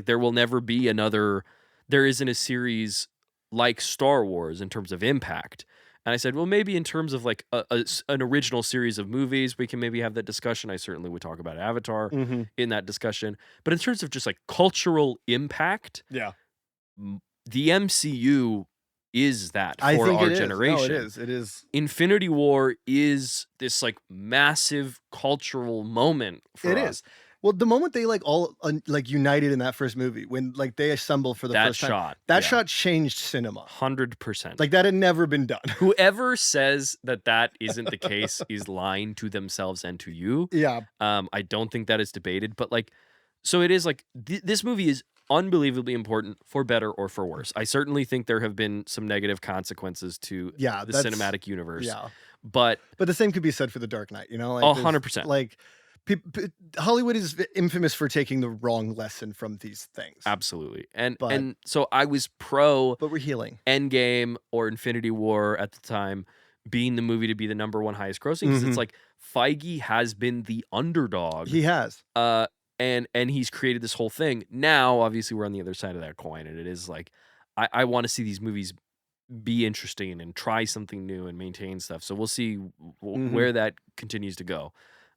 there will never be there isn't a series like Star Wars in terms of impact. And I said, well, maybe in terms of like an original series of movies, we can maybe have that discussion. I certainly would talk about Avatar in that discussion. But in terms of just like cultural impact, the MCU is that for our generation. No, it is. Infinity War is this like massive cultural moment for us. Is. Well, the moment they like all like united in that first movie, when like they assembled for the first time, that shot changed cinema. 100%. Like that had never been done. Whoever says that isn't the case is lying to themselves and to you. Yeah. I don't think that is debated, but like, so it is like this movie is unbelievably important for better or for worse. I certainly think there have been some negative consequences to the cinematic universe. Yeah. But the same could be said for The Dark Knight, you know? Like 100%. Like Hollywood is infamous for taking the wrong lesson from these things. Absolutely. And so I was pro but we're healing Endgame or Infinity War at the time being the movie to be the #1 highest grossing, because it's like Feige has been the underdog. He has. And he's created this whole thing. Now, obviously, we're on the other side of that coin, and it is like I want to see these movies be interesting and try something new and maintain stuff. So we'll see where that continues to go.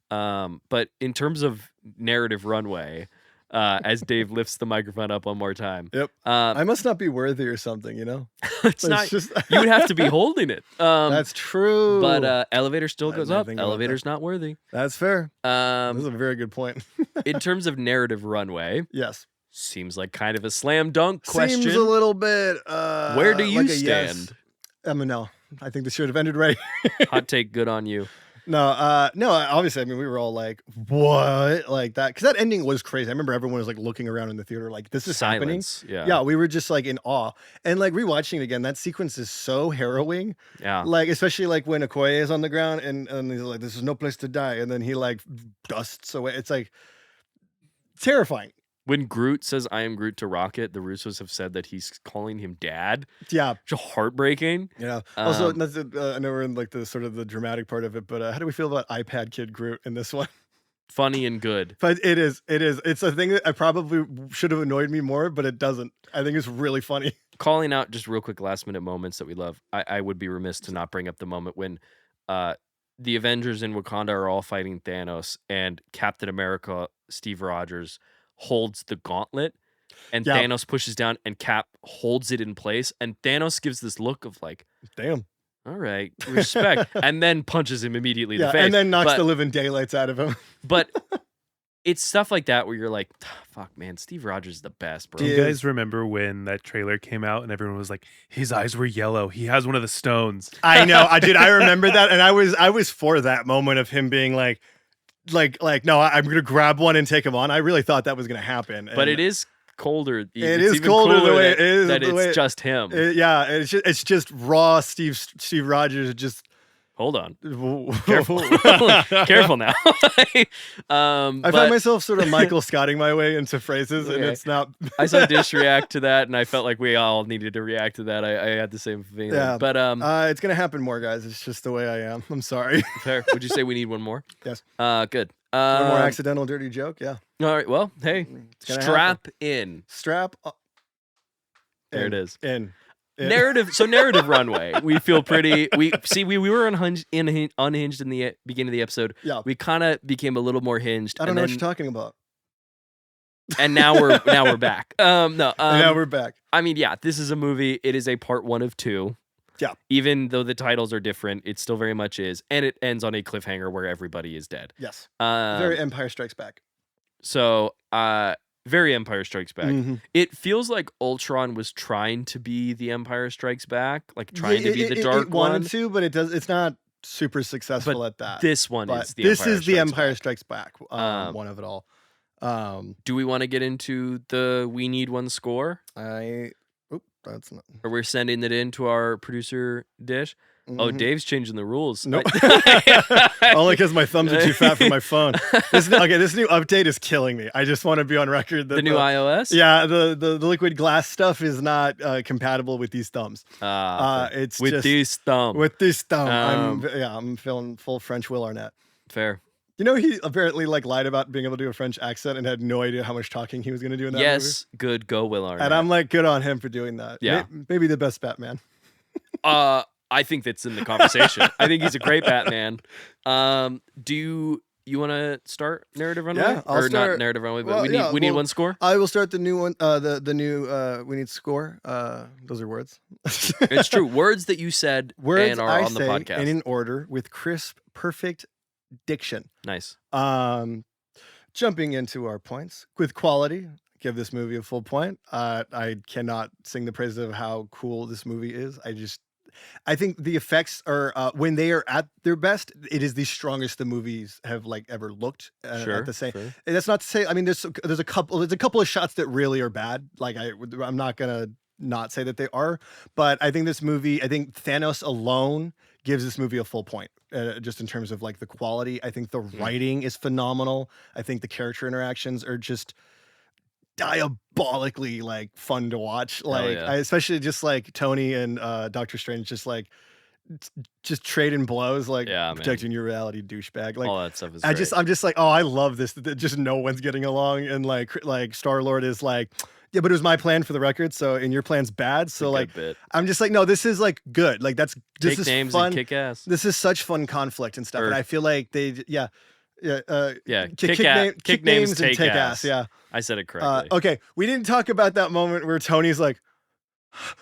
But in terms of narrative runway, as Dave lifts the microphone up one more time. Yep. I must not be worthy or something, you know? It's not just you would have to be holding it. That's true. But elevator still goes up. Elevator's not worthy. That's fair. This is a very good point. In terms of narrative runway, yes. Seems like kind of a slam dunk question. Seems a little bit where do you stand? Yes. No. I think this should have ended right. Hot take, good on you. No, obviously, I mean, we were all like, what? Like that. Because that ending was crazy. I remember everyone was like looking around in the theater like, this is Silence. happening. Yeah, we were just like in awe. And like rewatching it again, that sequence is so harrowing. Yeah. Like, especially like when Okoye is on the ground and he's like, this is no place to die. And then he like dusts away. It's like terrifying. When Groot says, I am Groot to Rocket, the Russos have said that he's calling him dad. Yeah. It's heartbreaking. Yeah. Also, I know we're in like the sort of the dramatic part of it, but how do we feel about iPad Kid Groot in this one? Funny and good. But it is. It's a thing that I probably should have annoyed me more, but it doesn't. I think it's really funny. Calling out just real quick last minute moments that we love. I would be remiss to not bring up the moment when the Avengers in Wakanda are all fighting Thanos, and Captain America, Steve Rogers, holds the gauntlet, and Thanos pushes down, and Cap holds it in place, and Thanos gives this look of like, damn, all right, respect, and then punches him immediately in the face, and then knocks the living daylights out of him. But it's stuff like that where you're like, fuck, man, Steve Rogers is the best, bro. Do you guys remember when that trailer came out and everyone was like, his eyes were yellow, he has one of the stones? I know, I remember that, and I was for that moment of him being like, no, I'm gonna grab one and take him on. I really thought that was gonna happen, but it is colder. It is colder the way it is. That it's just him. It's just raw Steve Rogers just Hold on. Careful. Careful now. I find myself sort of Michael Scotting my way into phrases, and it's not. I saw Dish react to that, and I felt like we all needed to react to that. I had the same feeling. Yeah, but it's gonna happen more, guys. It's just the way I am. I'm sorry. Fair. Would you say we need one more? Yes. Good. One more accidental dirty joke. Yeah. All right. Well, hey, strap in. Strap. There it is. In. Narrative. So narrative runway. We feel pretty. We were unhinged in the beginning of the episode. Yeah. We kind of became a little more hinged. I don't know what you're talking about. And now we're back. Now we're back. I mean, yeah, this is a movie. It is a part 1 of 2. Yeah. Even though the titles are different, it still very much is, and it ends on a cliffhanger where everybody is dead. Yes. Very Empire Strikes Back. So, very Empire Strikes Back. Mm-hmm. It feels like Ultron was trying to be the Empire Strikes Back, like trying to be the dark one. It wanted to, but it's not super successful at that. This one is the Empire Strikes Back one of it all. Do we want to get into the We Need One score? That's not. Or we're sending it in to our producer Dish. Mm-hmm. Oh, Dave's changing the rules. Nope. Only because my thumbs are too fat for my phone. This new update is killing me. I just want to be on record that the new iOS. Yeah, the liquid glass stuff is not compatible with these thumbs. It's with just, these thumbs. With this thumb, I'm feeling full French Will Arnett. Fair. You know, he apparently lied about being able to do a French accent and had no idea how much talking he was going to do in that movie. Yes, good. Go Will Arnett. And I'm like, good on him for doing that. Yeah, maybe the best Batman. I think that's in the conversation. I think he's a great Batman. Do you want to start narrative runway? Yeah, I'll start. Not narrative runway, but we need one score. I will start the new one. The new we need score. Those are words. It's true. Words that you said and are on the podcast. And in order with crisp, perfect diction. Nice. Jumping into our points with quality. Give this movie a full point. I cannot sing the praises of how cool this movie is. I think the effects are when they are at their best, it is the strongest the movies have ever looked. Sure, at the same. Sure. And that's not to say. I mean, there's a couple of shots that really are bad. I'm not gonna not say that they are, but I think this movie. I think Thanos alone gives this movie a full point, just in terms of the quality. I think the writing is phenomenal. I think the character interactions are just diabolically fun to watch. Especially just Tony and Doctor Strange just trading blows, protecting your reality, douchebag. All that stuff is great. I'm just I love this. Just no one's getting along, and Star-Lord is yeah, but it was my plan for the record. So, and your plan's bad. So, I'm just no, this is good. This is names fun. And kick ass. This is such fun conflict and stuff. And I feel like they, kick names and take ass. Yeah, I said it correctly. Okay, we didn't talk about that moment where Tony's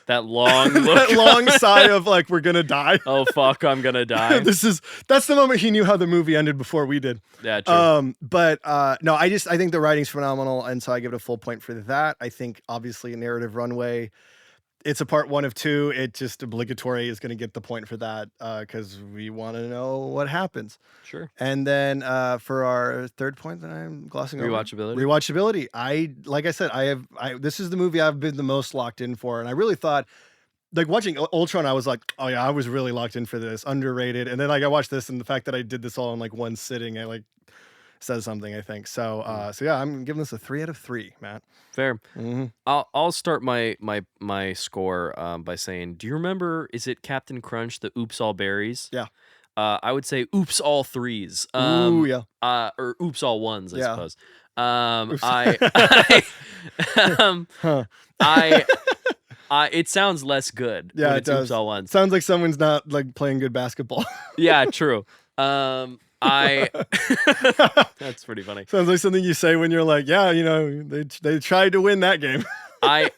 that long look. That long sigh of we're gonna die. Oh fuck, I'm gonna die. That's the moment he knew how the movie ended before we did. Yeah, true. But no, I think the writing's phenomenal, and so I give it a full point for that. I think obviously a narrative runway. It's a part 1 of 2. It just obligatory is going to get the point for that because we want to know what happens. Sure. And then for our third point that I'm glossing over, rewatchability. Like I said, this is the movie I've been the most locked in for, and I really thought, watching Ultron, I was like, oh yeah, I was really locked in for this, underrated. And then I watched this, and the fact that I did this all in one sitting, says something, I think. So so yeah, I'm giving this a 3 out of 3, Matt. Fair. Mm-hmm. I'll start my score by saying, do you remember, is it Captain Crunch, the Oops All Berries? Yeah. I would say Oops All Threes. Ooh, yeah. Or Oops All Ones, I suppose. It sounds less good. Yeah, when it it's does. Oops All Ones. Sounds like someone's not playing good basketball. Yeah, true. That's pretty funny. Sounds like something you say when you're they tried to win that game. I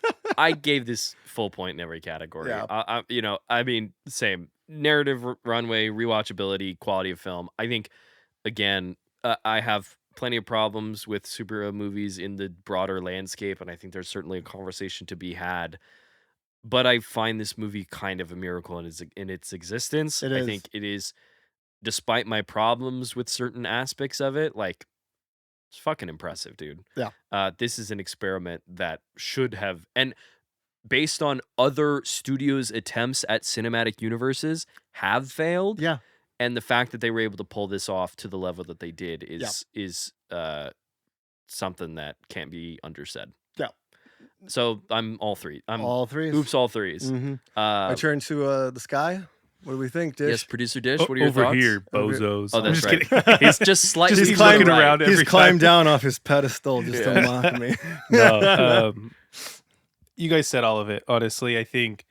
gave this full point in every category. Yeah. I mean, same narrative runway, rewatchability, quality of film. I think, again, I have plenty of problems with superhero movies in the broader landscape, and I think there's certainly a conversation to be had. But I find this movie kind of a miracle in its existence. It is. I think it is. Despite my problems with certain aspects of it, it's fucking impressive, dude. Yeah. This is an experiment that should have, and based on other studios' attempts at cinematic universes, have failed. Yeah. and the fact that they were able to pull this off to the level that they did is something that can't be undersaid. Yeah. So I'm all three. I'm all threes. Oops, all threes. I turn to the sky. What do we think, Dish? Yes, producer Dish. What are your over thoughts? here, bozos? Oh, that's right. Kidding. He's just slightly He's looking around. He's every climbed time. down off his pedestal just to mock me. No, you guys said all of it. Honestly, I think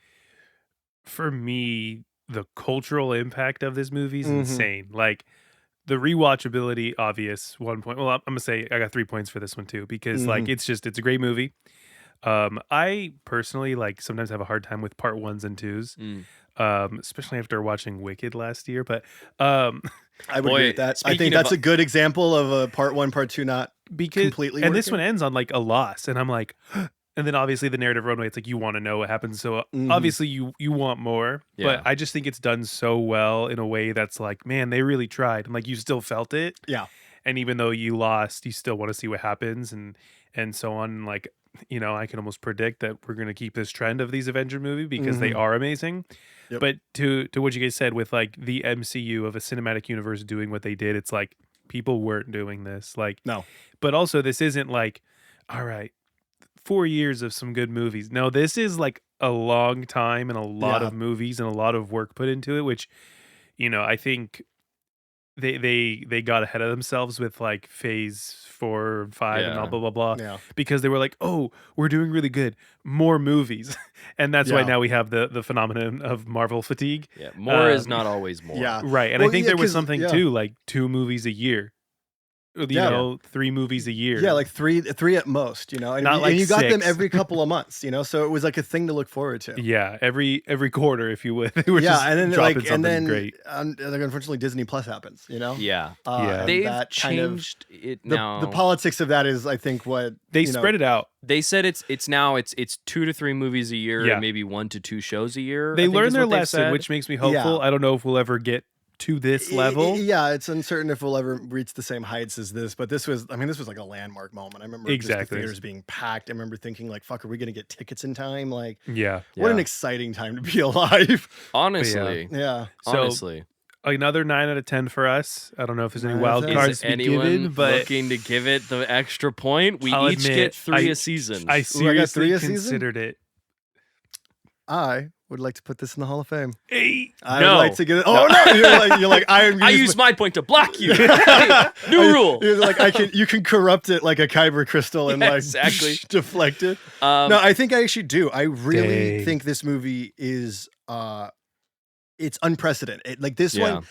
for me, the cultural impact of this movie is insane. Like the rewatchability, obvious 1 point. Well, I'm gonna say I got 3 points for this one too because like it's a great movie. I personally like sometimes have a hard time with part 1s and 2s. Especially after watching Wicked last year, but I would agree with that. I think that's a good example of a part 1, part 2 not completely and working. this one ends on like a loss, and I'm like, and then obviously the narrative runway, it's like you want to know what happens, so obviously you want more, but I just think it's done so well in a way that's like, man, they really tried, and like you still felt it, and even though you lost, you still want to see what happens, and so on, and like, you know, I can almost predict that we're going to keep this trend of these Avenger movie because they are amazing. Yep. But to what you guys said with like the MCU of a cinematic universe doing what they did, it's like people weren't doing this. Like, no. But also this isn't like, all right, 4 years of some good movies. No, this is like a long time and a lot of movies and a lot of work put into it, which, you know, I think they got ahead of themselves with like phase 4 and 5 and all blah blah blah because they were like, oh, we're doing really good, more movies. And that's why now we have the phenomenon of Marvel fatigue. More is not always more. Right. And I think there was something too, like 2 movies a year, you know, 3 movies a year. Yeah, like three at most, you know. And, Not like and you got 6. them every couple of months, you know. So it was like a thing to look forward to. Yeah, every quarter, if you would. They were just and then dropping like, something and then great. Unfortunately, Disney Plus happens, you know. They've changed it now. The politics of that is, I think, what they spread it out. They said it's 2 to 3 movies a year, and maybe 1 to 2 shows a year. They learned their lesson, which makes me hopeful. I don't know if we'll ever get to this level. It's uncertain if we'll ever reach the same heights as this, but this was like a landmark moment. I remember just the theaters being packed. I remember thinking like, fuck, are we going to get tickets in time? Like, what an exciting time to be alive. Honestly. Yeah. So, honestly. Another 9 out of 10 for us. I don't know if there's any wild cards to be anyone given, but looking to give it the extra point. We I'll each admit, get 3 a season. I seriously 3 a season? considered it. I would like to put this in the Hall of Fame. 8. I would like to get it. Oh no! You're like I use my point to block you. New rule. You're like you can corrupt it like a kyber crystal and exactly deflect it. No, I think I actually do. I really think this movie is it's unprecedented. Like this one,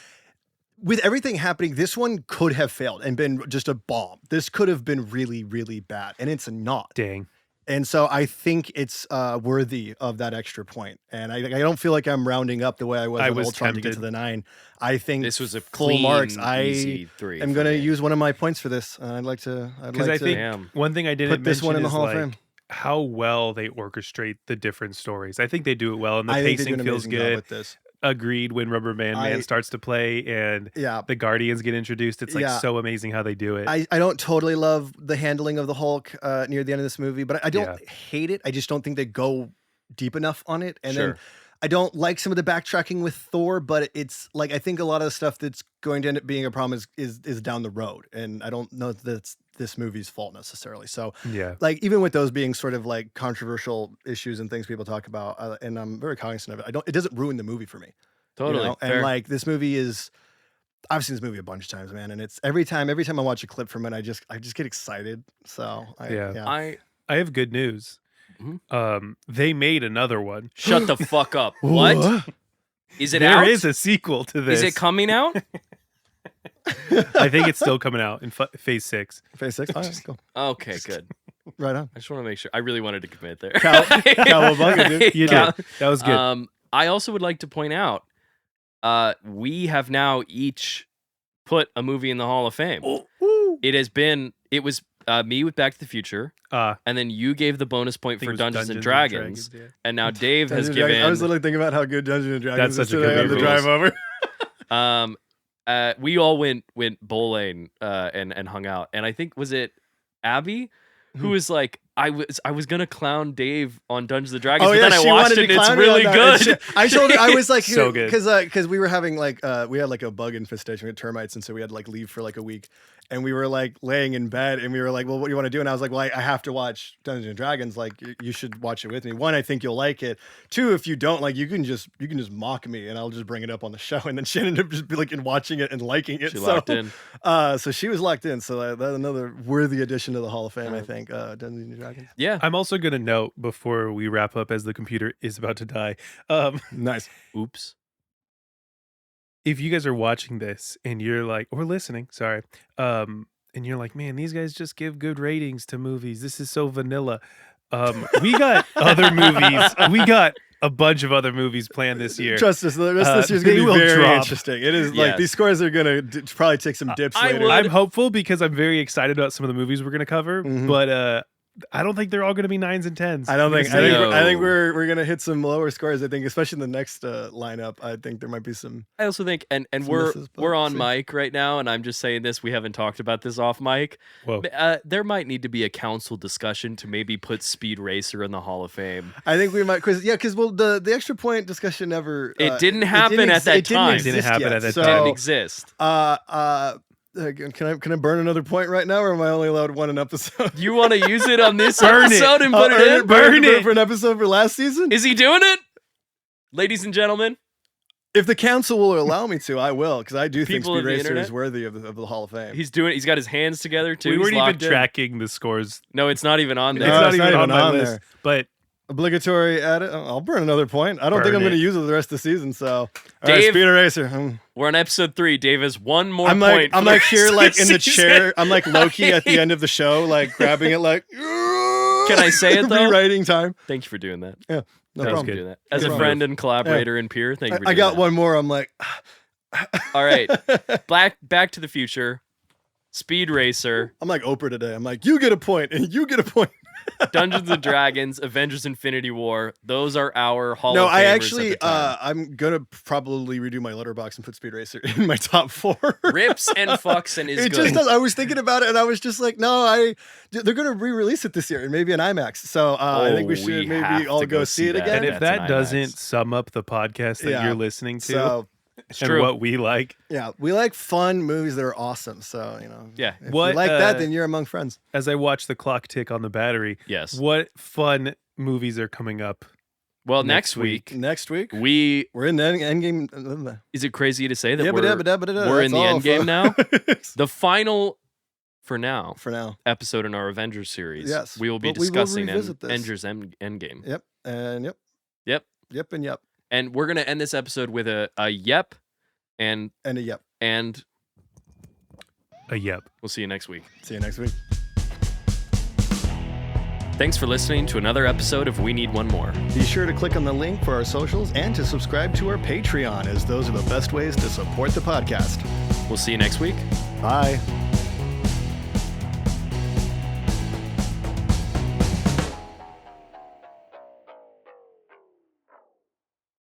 with everything happening, this one could have failed and been just a bomb. This could have been really, really bad, and it's not. Dang. And so I think it's worthy of that extra point. And I don't feel like I'm rounding up the way I was Ultron to get to the 9. I think this was a full marks. Easy 3. I'm going to use one of my points for this. I'd like to. Because I think one thing I didn't put this one in the Hall of Fame. How well they orchestrate the different stories. I think they do it well, and the pacing feels good. With this. Agreed. When Rubber Band Man starts to play and the Guardians get introduced, it's like so amazing how they do it. I don't totally love the handling of the Hulk near the end of this movie, but I don't hate it. I just don't think they go deep enough on it. And then I don't like some of the backtracking with Thor, but it's like I think a lot of the stuff that's going to end up being a problem is down the road, and I don't know that it's this movie's fault necessarily. So like even with those being sort of like controversial issues and things people talk about, and I'm very cognizant of it. It doesn't ruin the movie for me. Totally. You know? And like this movie is, I've seen this movie a bunch of times, man, and it's every time I watch a clip from it, I just get excited. So I have good news. They made another one. Shut the fuck up. What? Is it out? There is a sequel to this. Is it coming out? I think it's still coming out in phase 6. Phase 6? All right, cool. Okay, good. Right on. I just want to make sure. I really wanted to commit there. Cowabunga, dude. You did. That was good. I also would like to point out, we have now each put a movie in the Hall of Fame. It was me with Back to the Future, and then you gave the bonus point for Dungeons and Dragons, and now Dave has given. I was literally thinking about how good Dungeons and Dragons is today on the drive over. We all went bowling and hung out, and I think was it Abby who was like, I was gonna clown Dave on Dungeons and Dragons, but yeah, then I watched it and it's really good. I told her, I was like, so good. Because we were having like, we had like a bug infestation, we had termites, and so we had to like leave for like a week. And we were like laying in bed and we were like, well, what do you want to do? And I was like, well, I have to watch Dungeons and Dragons. Like, you should watch it with me. One, I think you'll like it. Two, if you don't, like, you can just mock me and I'll just bring it up on the show. And then she ended up just be like watching it and liking it. She locked in. So she was locked in. So that's another worthy addition to the Hall of Fame, I think. Dungeons and Dragons. Yeah. I'm also going to note before we wrap up, as the computer is about to die. Nice. Oops. If you guys are watching this and you're like, or listening, sorry, and you're like, man, these guys just give good ratings to movies. This is so vanilla. We got other movies. We got a bunch of other movies planned this year. Trust us, the rest of this year's going to be very interesting. It is like these scores are going to probably take some dips later. I'm hopeful because I'm very excited about some of the movies we're going to cover, but I don't think they're all going to be 9s and 10s. I think we're going to hit some lower scores. I think, especially in the next lineup, I think there might be some. I also think, and we're on mic right now, and I'm just saying this. We haven't talked about this off mic. There might need to be a council discussion to maybe put Speed Racer in the Hall of Fame. I think we might, because the extra point discussion never. It didn't happen at that time. It didn't happen at that time. It didn't exist. Can I burn another point right now, or am I only allowed one an episode? You want to use it on this episode and put it in? Burn it for an episode for last season? Is he doing it? Ladies and gentlemen, if the council will allow me to, I will, because I do think People Speed of the Racer internet? is worthy of the Hall of Fame. he's doing it. He's got his hands together too. We weren't He's even locked in. tracking the scores. No, it's not even on there. No, It's not even on my list. there. But Obligatory edit. I'll burn another point. I don't think I'm going to use it the rest of the season. So, all right, Dave, Speed Racer. We're on episode 3. Dave has one more I'm point. I'm for like the here, rest like of the in the season. chair. I'm like Loki at the end of the show, like grabbing it, like. Can I say it though? Rewriting time. Thank you for doing that. Yeah, no Thanks problem. for doing that. As No a problem. friend and collaborator and peer, thank you for doing I got that. one more. I'm like. All right, Back to the Future, Speed Racer, I'm like Oprah today. I'm like, you get a point, and you get a point. Dungeons and Dragons, Avengers: Infinity War. Those are our Hall No, of Famers I at actually, the time. I'm gonna probably redo my letterbox and put Speed Racer in my top 4. Rips and fucks and is It good. just does. I was thinking about it, and I was just like, no, they're gonna re-release it this year, and maybe an IMAX. So I think we should have maybe all to go see it that. again. and if That's an that doesn't IMAX. sum up the podcast that you're listening to So It's and true. what we like, yeah, we like fun movies that are awesome. So Yeah. if What, you like that, then you're among friends. as I watch the clock tick on the battery, Yes. what fun movies are coming up? Well, next next week Next week, we're in the end game. Is it crazy to say that Yeah, we're in the end game now? The final, for now, episode in our Avengers series. Yes, we will be but we will discussing revisit this. Avengers Endgame. Yep, and yep. Yep. Yep, and yep. And we're gonna end this episode with a yep, and a yep. And A yep. We'll see you next week. See you next week. Thanks for listening to another episode of We Need One More. Be sure to click on the link for our socials and to subscribe to our Patreon, as those are the best ways to support the podcast. We'll see you next week. Bye.